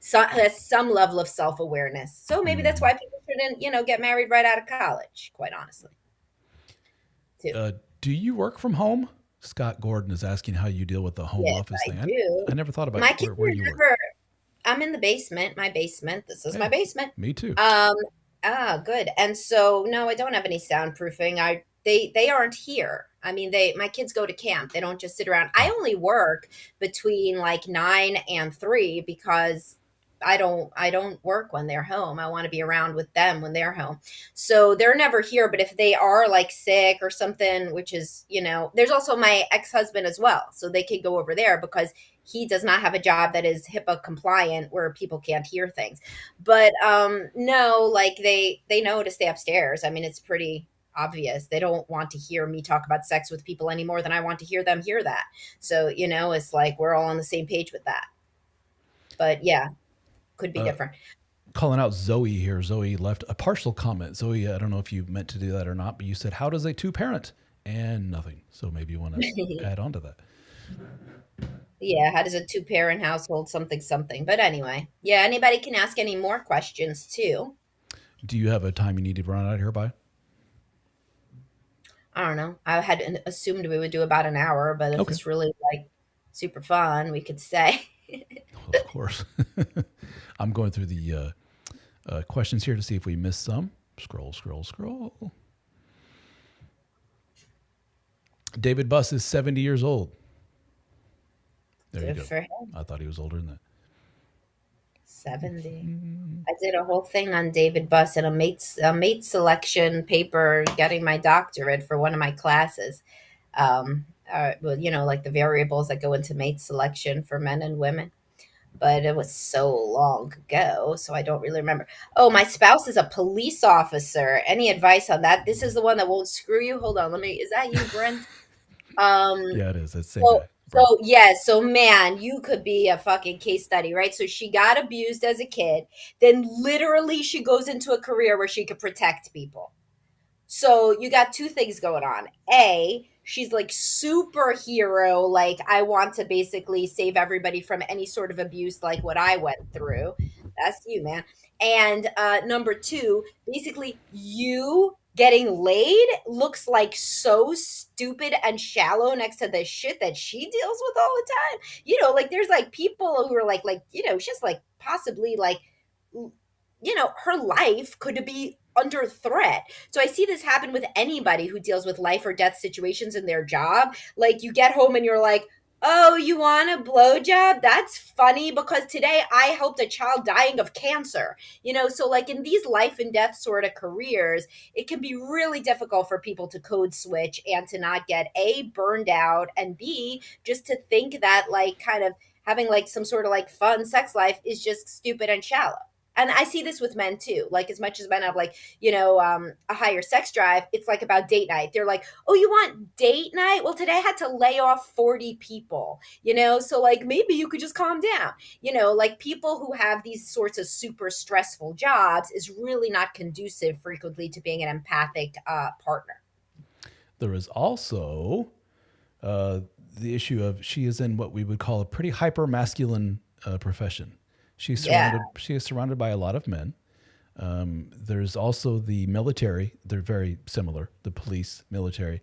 has some level of self-awareness. So maybe that's Mm. why people shouldn't, get married right out of college, quite honestly, too. Uh, do you work from home? Scott Gordon is asking how you deal with the home Yes, office I thing. do. I never thought about My kids where are you work. never I'm in the basement, my basement. This is my Hey, basement. me too. Um, good. And so no, I don't have any soundproofing. They aren't here. I mean, my kids go to camp. They don't just sit around. I Oh, only work between like 9 and 3 because I don't work when they're home. I want to be around with them when they're home. So they're never here, but if they are like sick or something, which is, there's also my ex-husband as well. So they could go over there because he does not have a job that is HIPAA compliant where people can't hear things. But no, like they know to stay upstairs. I mean, it's pretty obvious. They don't want to hear me talk about sex with people any more than I want to hear them hear that. So, it's like we're all on the same page with that. But yeah, could be uh, different. calling out Zoe here. Zoe left a partial comment. Zoe, I don't know if you meant to do that or not, but you said, how does a two parent? And nothing. So maybe you want to add on to that. Yeah, how does a two-parent household something something? But anyway, yeah, anybody can ask any more questions too. Do you have a time you need to run out here by? I don't know. I had assumed we would do about an hour, but if Okay. it's really like super fun, we could stay. Of course. I'm going through the questions here to see if we missed some. Scroll, scroll, scroll. David Buss is 70 years old. There you Good go. for him. I thought he was older than that. 70. I did a whole thing on David Buss and a mate selection paper getting my doctorate for one of my classes. Well, like the variables that go into mate selection for men and women. but it was so long ago, so I don't really remember. Oh, my spouse is a police officer. Any advice on that? This is the one that won't screw you. Hold on, let me. Is that you, Brent? Um, Yeah, it is. It's the same so guy, Brent. so yeah, so man, you could be a fucking case study, right? So she got abused as a kid, then literally she goes into a career where she could protect people. So you got two things going on. A, she's like superhero, like I want to basically save everybody from any sort of abuse like what I went through. That's you, man. And number two, basically you getting laid looks like so stupid and shallow next to the shit that she deals with all the time. Like there's like people who are just like possibly like her life could be under threat. So I see this happen with anybody who deals with life or death situations in their job. Like you get home and you're like, "Oh, you want a blowjob? That's funny because today I helped a child dying of cancer." So like in these life and death sort of careers, it can be really difficult for people to code switch and to not get A, burned out, and B, just to think that like kind of having like some sort of like fun sex life is just stupid and shallow. And I see this with men too. Like as much as men have like, a higher sex drive, it's like about date night. They're like, "Oh, you want date night? Well, today I had to lay off 40 people, so like maybe you could just calm down." Like people who have these sorts of super stressful jobs is really not conducive frequently to being an empathic partner. There is also uh, the issue of she is in what we would call a pretty hyper masculine profession. Yeah. She is surrounded by a lot of men. There's also the military. They're very similar. The police, military.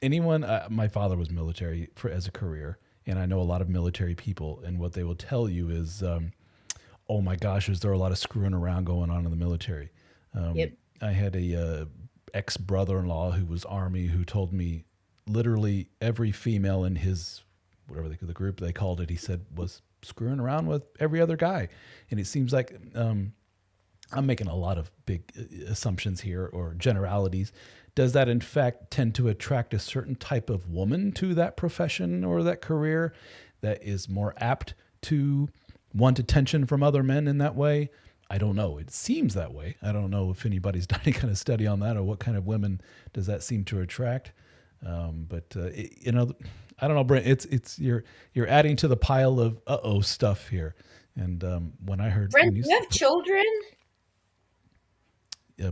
Anyone. My father was military as a career, and I know a lot of military people. And what they will tell you is, oh my gosh, is there a lot of screwing around going on in the military? Yep. I had a ex brother in law who was Army who told me literally every female in his whatever the group they called it, he said was screwing around with every other guy, and it seems like I'm making a lot of big assumptions here or generalities. Does that in fact tend to attract a certain type of woman to that profession or that career that is more apt to want attention from other men in that way? I don't know. It seems that way. I don't know if anybody's done any kind of study on that or what kind of women does that seem to attract. But I don't know, Brent. It's you're adding to the pile of stuff here. And when I heard Brent, when you do you have children?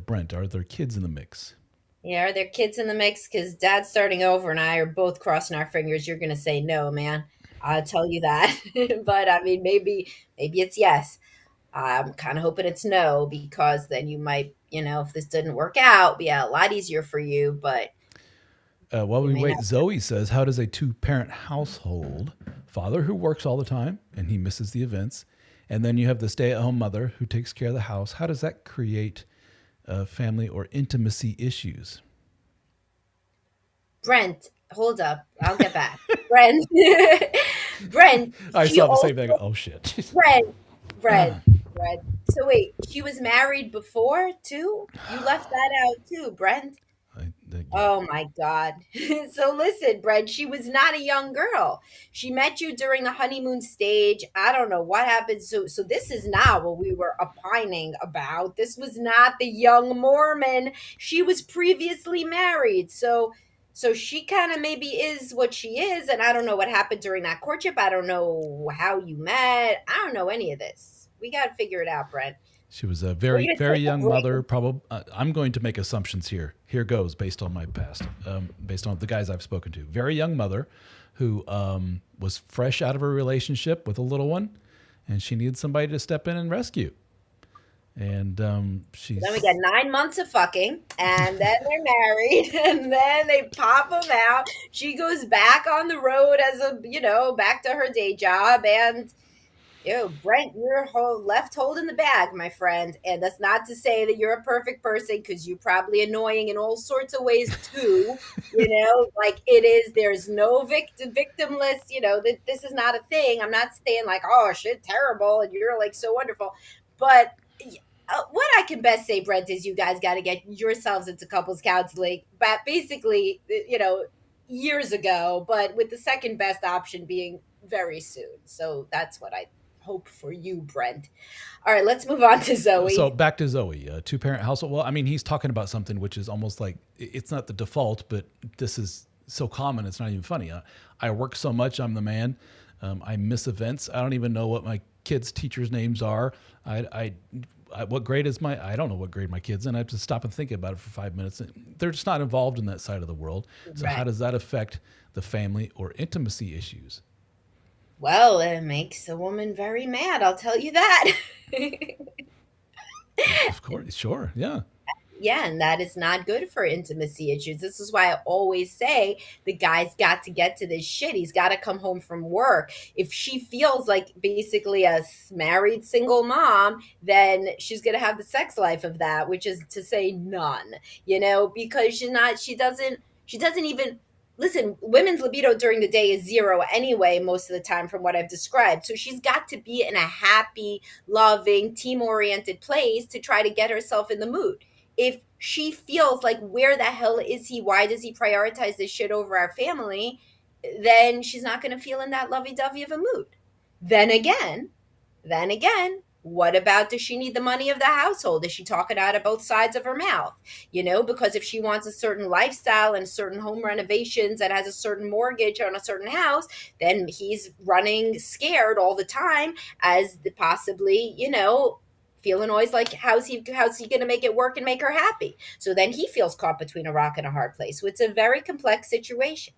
Brent, are there kids in the mix? Yeah, are there kids in the mix? Because Dad's starting over, and I are both crossing our fingers. You're gonna say no, man. I'll tell you that. But I mean, maybe it's yes. I'm kind of hoping it's no, because then you might, if this didn't work out, be a lot easier for you. But While you we may wait, have to. Zoe says, "How does a two-parent household, father who works all the time and he misses the events, and then you have the stay-at-home mother who takes care of the house? How does that create family or intimacy issues?" Brent, hold up. I'll get back. Brent, Brent. I She saw the also same thing. Oh shit! Brent, Brent, Brent. So wait, she was married before too? You left that out too, Brent. Yeah. Oh my God. So listen, Brent, she was not a young girl. She met you during the honeymoon stage. I don't know what happened. So this is not what we were opining about. This was not the young Mormon. She was previously married. So she kind of maybe is what she is, and I don't know what happened during that courtship. I don't know how you met. I don't know any of this. We got to figure it out, Brent. She was a We're very, going to very take a young mother. break. Probably, I'm going to make assumptions here. Here goes, based on my past, based on the guys I've spoken to. Very young mother, who was fresh out of a relationship with a little one, and she needed somebody to step in and rescue. And Then we get 9 months of fucking, and then they're married, and then they pop them out. She goes back on the road as back to her day job, and Brent, you're left holding the bag, my friend. And that's not to say that you're a perfect person, because you're probably annoying in all sorts of ways too. Like it is. There's no victimless. That this is not a thing. I'm not saying like, oh shit, terrible, and you're like so wonderful, but what I can best say, Brent, is you guys got to get yourselves into couples counseling. But basically, years ago, but with the second best option being very soon. So that's what I hope for you, Brent. All right, let's move on to So Zoe. back to Zoe, a two-parent household. Well, I mean, he's talking about something which is almost like it's not the default, but this is so common. It's not even funny. I work so much. I'm the man. I miss events. I don't even know what my kids' teachers' names are. What grade is my? I don't know what grade my kids in. I have to stop and think about it for 5 minutes. They're just not involved in that side of the world. So how Right. does that affect the family or intimacy issues? Well, it makes a woman very mad, I'll tell you that. Of course, sure, yeah. Yeah, and that is not good for intimacy issues. This is why I always say the guy's got to get to this shit. He's got to come home from work. If she feels like basically a married single mom, then she's going to have the sex life of that, which is to say none, because she doesn't even listen. Women's libido during the day is zero anyway, most of the time, from what I've described. So she's got to be in a happy, loving, team oriented place to try to get herself in the mood. If she feels like, where the hell is he? Why does he prioritize this shit over our family? Then she's not going to feel in that lovey dovey of a mood. Then again, then again, what about, does she need the money of the household? Is she talking out of both sides of her mouth? Because if she wants a certain lifestyle and certain home renovations and has a certain mortgage on a certain house, then he's running scared all the time as the possibly, feeling always like, how's he going to make it work and make her happy? So then he feels caught between a rock and a hard place. So it's a very complex situation.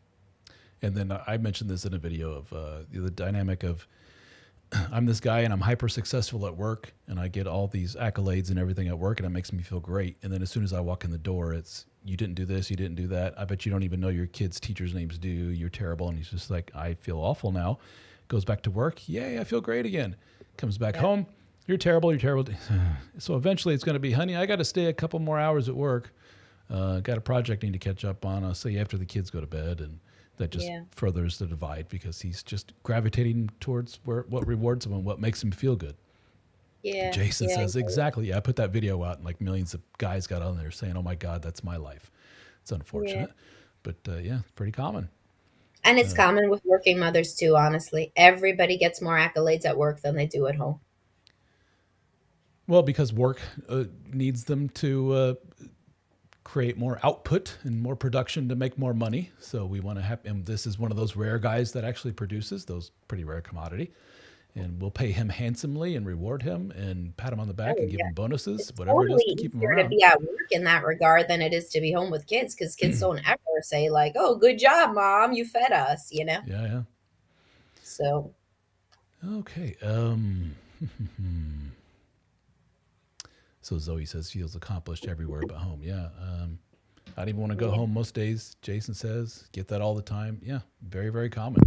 And then I mentioned this in a video of the dynamic of I'm this guy and I'm hyper successful at work and I get all these accolades and everything at work and it makes me feel great. And then as soon as I walk in the door, it's you didn't do this, you didn't do that. I bet you don't even know your kids' teachers' names do. You're terrible. And he's just like, I feel awful now. Goes back to work. Yay, I feel great again. Comes back Yeah. home. You're terrible. You're terrible. So eventually it's going to be, honey, I got to stay a couple more hours at work. Got a project I need to catch up on. I'll see you after the kids go to bed. And that just Yeah. furthers the divide because he's just gravitating towards what rewards him and what makes him feel good. Yeah. Jason Yeah. says exactly. Yeah, I put that video out and like millions of guys got on there saying, "Oh my God, that's my life." It's Yeah. unfortunate, but yeah, pretty common. And it's common with working mothers too, honestly. Everybody gets more accolades at work than they do at home. Well, because work needs them to create more output and more production to make more money. So we want to have, and this is one of those rare guys that actually produces those pretty rare commodity. And we'll pay him handsomely and reward him and pat him on the back Oh, and give yeah. him bonuses, It's whatever it is totally to keep him easier to around. be at work in that regard than it is to be home with kids, because kids don't ever say, like, oh, good job, mom, you fed us. Yeah, yeah. So, Okay. So Zoe says feels accomplished everywhere but home. Yeah. I don't even want to go yeah. home most days. Jason says get that all the time. Yeah, very very common.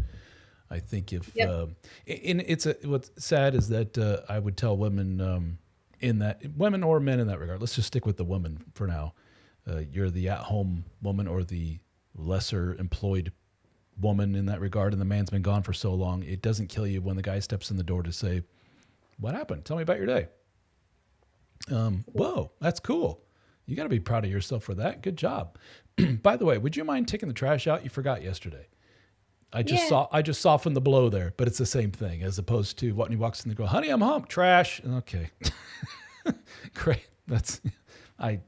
I think if Yep. and what's sad is that I would tell women in that women or men in that regard. Let's just stick with the woman for now. You're the at-home woman or the lesser employed woman in that regard, and the man's been gone for so long. It doesn't kill you when the guy steps in the door to say, "What happened? Tell me about your day." Whoa, that's cool. You got to be proud of yourself for that. Good job. By the way, would you mind taking the trash out? You forgot yesterday. Yeah. I just softened the blow there, but it's the same thing as opposed to when he walks in the door, honey, I'm home, trash. Okay. Great. That's I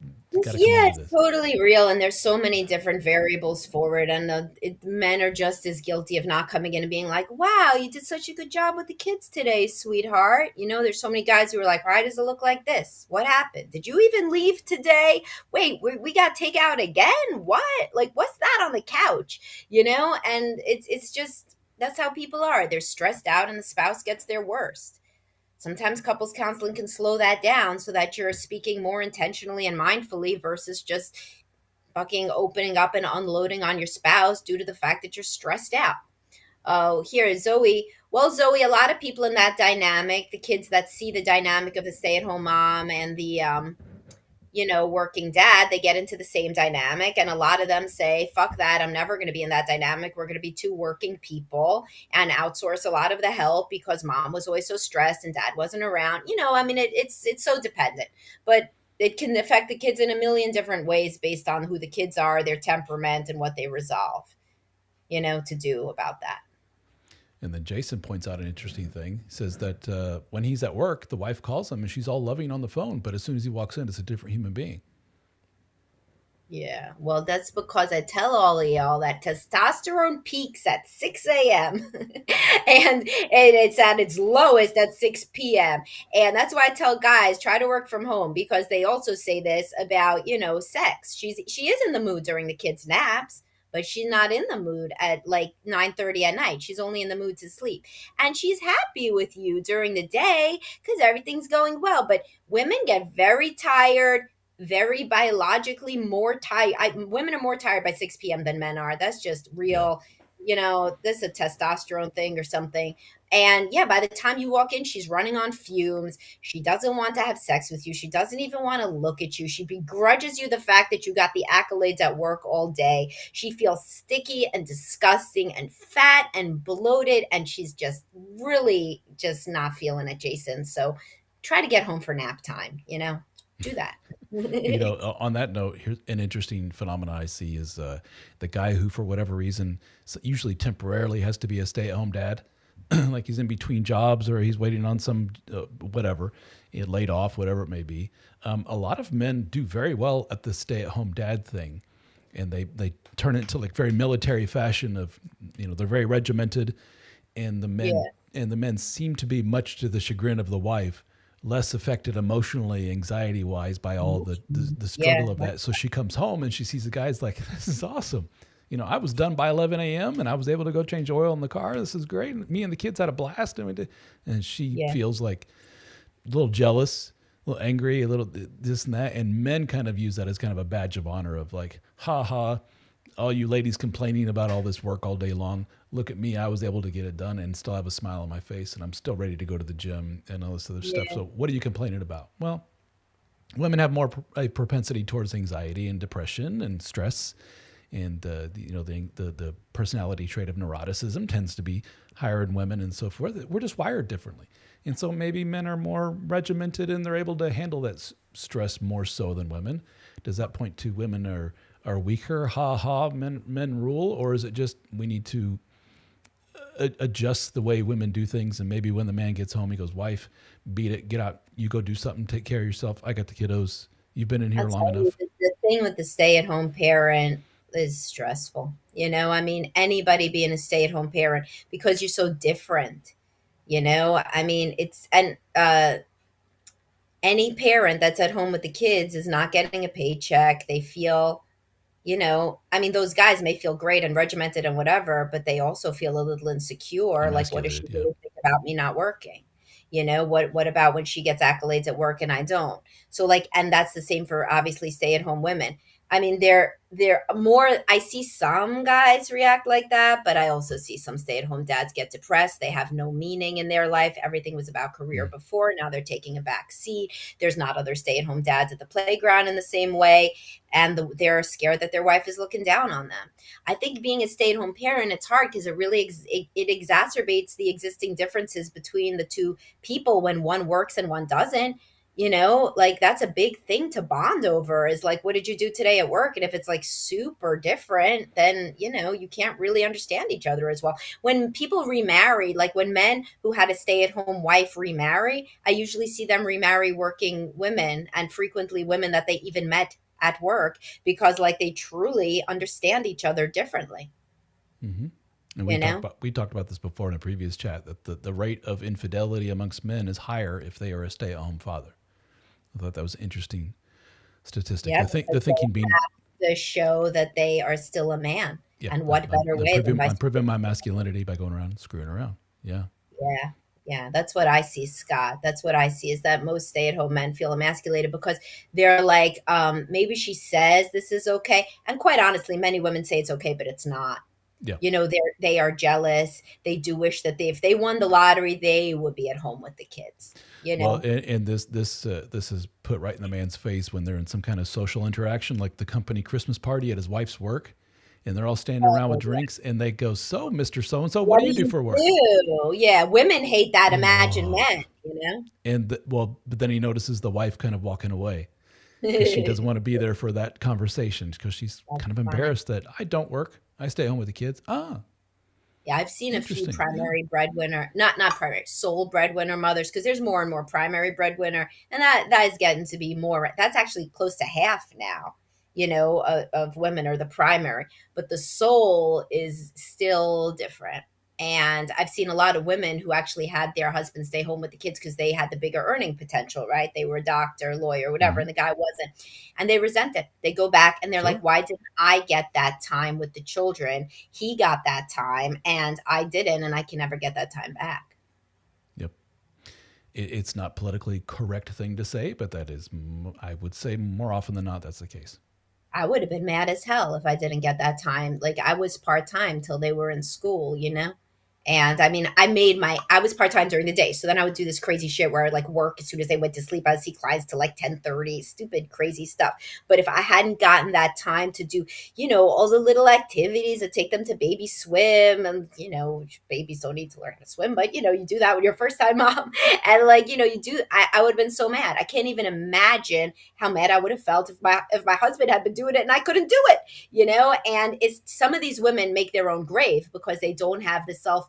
got to Yeah, commend you it's this. totally real, and there's so many different variables for it. And men are just as guilty of not coming in and being like, "Wow, you did such a good job with the kids today, sweetheart." There's so many guys who are like, "Why does it look like this? What happened? Did you even leave today? Wait, we got takeout again? What? Like, what's that on the couch?" And it's just, that's how people are. They're stressed out, and the spouse gets their worst. Sometimes couples counseling can slow that down so that you're speaking more intentionally and mindfully versus just fucking opening up and unloading on your spouse due to the fact that you're stressed out. Oh, here is Zoe. Well, Zoe, a lot of people in that dynamic, the kids that see the dynamic of the stay at home mom and the working dad, they get into the same dynamic. And a lot of them say, fuck that. I'm never going to be in that dynamic. We're going to be two working people and outsource a lot of the help because mom was always so stressed and dad wasn't around. I mean, it's so dependent, but it can affect the kids in a million different ways based on who the kids are, their temperament, and what they resolve, to do about that. And then Jason points out an interesting thing. He says that when he's at work, the wife calls him and she's all loving on the phone, but as soon as he walks in, it's a different human being. Yeah, well, that's because I tell all of y'all that testosterone peaks at 6 a.m. and it's at its lowest at 6 p.m. And that's why I tell guys try to work from home, because they also say this about, sex. She is in the mood during the kids' naps, but she's not in the mood at like 9:30 at night. She's only in the mood to sleep. And she's happy with you during the day because everything's going well. But women get very tired, very biologically more tired. Women are more tired by 6 p.m. than men are. That's just Yeah. real. This is a testosterone thing or something. And yeah, by the time you walk in, she's running on fumes. She doesn't want to have sex with you. She doesn't even want to look at you. She begrudges you the fact that you got the accolades at work all day. She feels sticky and disgusting and fat and bloated. And she's just really just not feeling it, Jason. So try to get home for nap time. Do that. On that note, here's an interesting phenomenon I see is the guy who, for whatever reason, usually temporarily has to be a stay-at-home dad, like he's in between jobs or he's waiting on some whatever, laid off, whatever it may be. A lot of men do very well at the stay-at-home dad thing, and they turn it into like very military fashion of, they're very regimented, and the men Yeah. and the men seem to be, much to the chagrin of the wife, less affected emotionally, anxiety wise, by all the Yeah. struggle of that. So she comes home and she sees the guy's like, this is awesome. I was done by 11 a.m. and I was able to go change oil in the car. This is great. And me and the kids had a blast. And she Yeah. feels like a little jealous, a little angry, a little this and that. And men kind of use that as kind of a badge of honor of like, ha ha, all you ladies complaining about all this work all day long. Look at me. I was able to get it done and still have a smile on my face, and I'm still ready to go to the gym and all this other stuff. Yeah. So what are you complaining about? Well, women have more a propensity towards anxiety and depression and stress, and the personality trait of neuroticism tends to be higher in women and so forth. We're just wired differently, and so maybe men are more regimented and they're able to handle that stress more so than women. Does that point to women are weaker? Ha ha, men rule, or is it just we need to adjust the way women do things, and maybe when the man gets home, he goes, "Wife, beat it, get out, you go do something, take care of yourself. I got the kiddos. You've been in I'll here long tell you, enough." the thing with the stay-at-home parent is stressful. I mean, anybody being a stay-at-home parent, because you're so different. I mean, it's and any parent that's at home with the kids is not getting a paycheck. They feel, I mean, those guys may feel great and regimented and whatever, but they also feel a little insecure. Like, what does she Emasculated, yeah. really think about me not working? What about when she gets accolades at work and I don't? So like, and that's the same for obviously stay-at-home women. I mean, they're more, I see some guys react like that, but I also see some stay-at-home dads get depressed. They have no meaning in their life. Everything was about career Mm. before. Now they're taking a back seat. There's not other stay-at-home dads at the playground in the same way. And they're scared that their wife is looking down on them. I think being a stay-at-home parent, it's hard because it really it exacerbates the existing differences between the two people when one works and one doesn't. Like that's a big thing to bond over, is like, what did you do today at work? And if it's like super different, then you can't really understand each other as well. When people remarry, like when men who had a stay-at-home wife remarry, I usually see them remarry working women, and frequently women that they even met at work, because like they truly understand each other differently Hmm. And you know we talked about this before in a previous chat, that the rate of infidelity amongst men is higher if they are a stay-at-home father. I thought that was an interesting statistic. yeah, The because thinking being, to show that they are still a man. yeah, And what better I'm way than by I'm proving my masculinity by going around screwing around. Yeah. yeah, yeah, that's what I see, Scott. That's what I see, is that most stay-at-home men feel emasculated because they're like, maybe she says this is okay. And quite honestly, many women say it's okay, but it's not. Yeah. They are jealous. They do wish that if they won the lottery, they would be at home with the kids, you Well, know? and this is put right in the man's face when they're in some kind of social interaction, like the company Christmas party at his wife's work, and they're all standing around with Oh, drinks, and they go, "So, Mister So and So, what what do do you do you for work?" do? Yeah, women hate that. Imagine Oh, men. but then he notices the wife kind of walking away because she doesn't want to be there for that conversation because she's That's kind of funny. embarrassed that I don't work, I stay home with the kids. Ah, Yeah, I've seen a few Interesting. Yeah. primary breadwinner, not primary, sole breadwinner mothers, because there's more and more primary breadwinner, and that is getting to be more. That's actually close to half now, of women are the primary, but the sole is still different. And I've seen a lot of women who actually had their husband stay home with the kids because they had the bigger earning potential, right? They were a doctor, lawyer, whatever, Hmm. and the guy wasn't. And they resent it. They go back and they're like, Sure. why didn't I get that time with the children? He got that time and I didn't, and I can never get that time back. Yep. It's not politically correct thing to say, but that is, I would say, more often than not, that's the case. I would have been mad as hell if I didn't get that time. Like I was part time till they were in school, you know? And I mean, I was part time during the day. So then I would do this crazy shit where I'd like work as soon as they went to sleep. I'd see clients till like 10:30, stupid, crazy stuff. But if I hadn't gotten that time to do, all the little activities that take them to baby swim, and, babies don't need to learn how to swim, but, you do that with your first time mom. And like, I would have been so mad. I can't even imagine how mad I would have felt if my husband had been doing it and I couldn't do it. And it's some of these women make their own grave because they don't have the self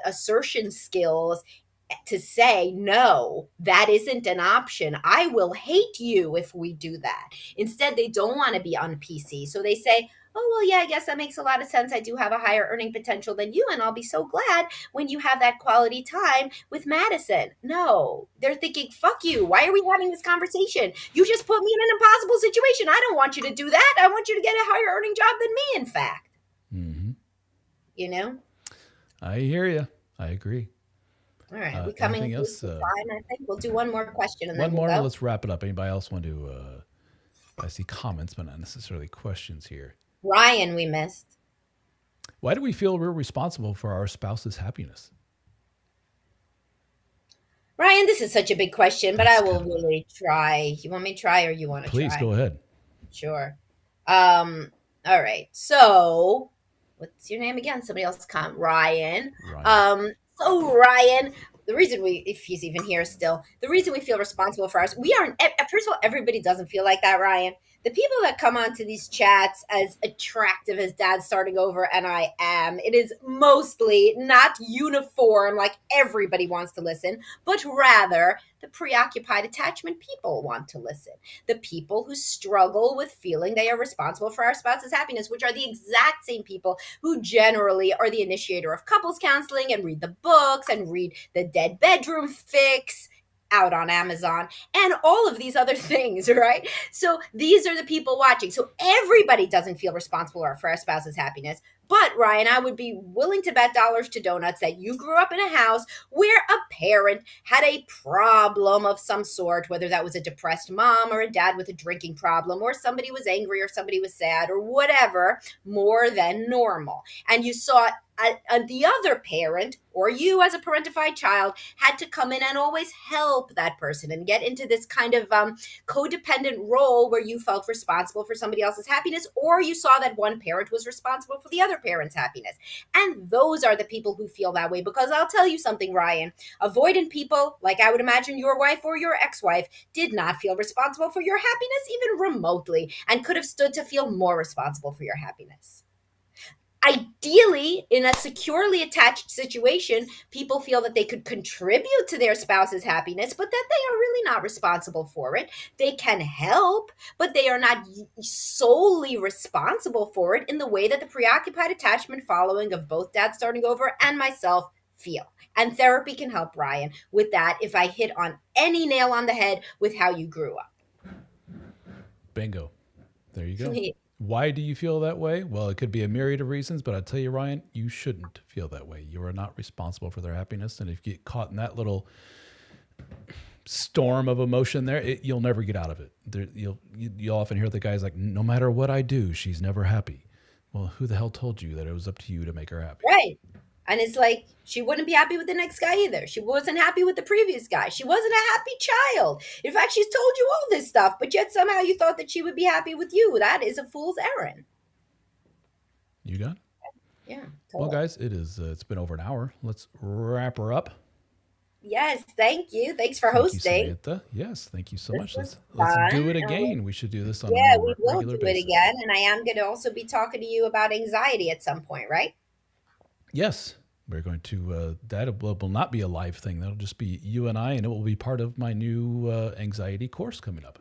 assertion skills to say, no, that isn't an option. I will hate you if we do that. Instead, they don't want to be on PC. So they say, oh, well, yeah, I guess that makes a lot of sense. I do have a higher earning potential than you, and I'll be so glad when you have that quality time with Madison. No, they're thinking, fuck you. Why are we having this conversation? You just put me in an impossible situation. I don't want you to do that. I want you to get a higher earning job than me, in fact. Hmm. You know? I hear you. I agree. All right, we coming Anything close else? to time. I think we'll do one more question and then One we'll more, and go. let's wrap it up. Anybody else want to? I see comments, but not necessarily questions here. Ryan, we missed. Why do we feel we're responsible for our spouse's happiness? Ryan, this is such a big question, but I That's will kind of a. really try. You want me to try or you want to Please try? go ahead, Sure. All right. So, what's your name again? Somebody else come. Ryan. Ryan. Ryan, the reason if he's even here still, the reason we feel responsible for us, we aren't, first of all, everybody doesn't feel like that, Ryan. The people that come onto these chats, as attractive as Dad starting over and I am, it is mostly not uniform, like everybody wants to listen, but rather the preoccupied attachment people want to listen. The people who struggle with feeling they are responsible for our spouse's happiness, which are the exact same people who generally are the initiator of couples counseling and read the books and read The Dead Bedroom Fix out on Amazon and all of these other things, right? So these are the people watching. So everybody doesn't feel responsible for our spouse's happiness. But Ryan, I would be willing to bet dollars to donuts that you grew up in a house where a parent had a problem of some sort, whether that was a depressed mom or a dad with a drinking problem, or somebody was angry or somebody was sad or whatever, more than normal. And you saw the other parent or you as a parentified child had to come in and always help that person and get into this kind of codependent role where you felt responsible for somebody else's happiness, or you saw that one parent was responsible for the other parent's happiness. And those are the people who feel that way, because I'll tell you something, Ryan, avoidant people, like I would imagine your wife or your ex-wife, did not feel responsible for your happiness even remotely, and could have stood to feel more responsible for your happiness. Ideally, in a securely attached situation, people feel that they could contribute to their spouse's happiness, but that they are really not responsible for it. They can help, but they are not solely responsible for it in the way that the preoccupied attachment following of both Dad starting over and myself feel. And therapy can help, Ryan, with that if I hit on any nail on the head with how you grew up. Bingo. There you go. Why do you feel that way? Well, it could be a myriad of reasons, but I tell you, Ryan, you shouldn't feel that way. You are not responsible for their happiness, and if you get caught in that little storm of emotion there, you'll never get out of it. You'll often hear the guys like, "No matter what I do, she's never happy." Well, who the hell told you that it was up to you to make her happy? Right. And it's like she wouldn't be happy with the next guy either. She wasn't happy with the previous guy. She wasn't a happy child. In fact, she's told you all this stuff, but yet somehow you thought that she would be happy with you. That is a fool's errand. You got it? Yeah, Well, totally. guys, it's been over an hour. Let's wrap her up. Yes, thank you. Thanks for Thank you, hosting. Samantha. Yes, thank you so This much. was Let's fun. do it again. We should do this on a Yeah, more we will regular do it basis. again. And I am going to also be talking to you about anxiety at some point, right? Yes, we're going to, that will not be a live thing. That'll just be you and I, and it will be part of my new anxiety course coming up.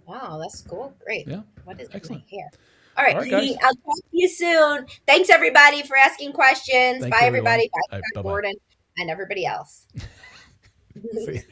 Wow, that's cool. Great. Yeah, What is in my excellent. hair? All right. All right, guys. I'll talk to you soon. Thanks, everybody, for asking questions. Thank Bye, you, everyone. everybody. Bye, All right, Scott bye bye. Gordon, and everybody else. See you.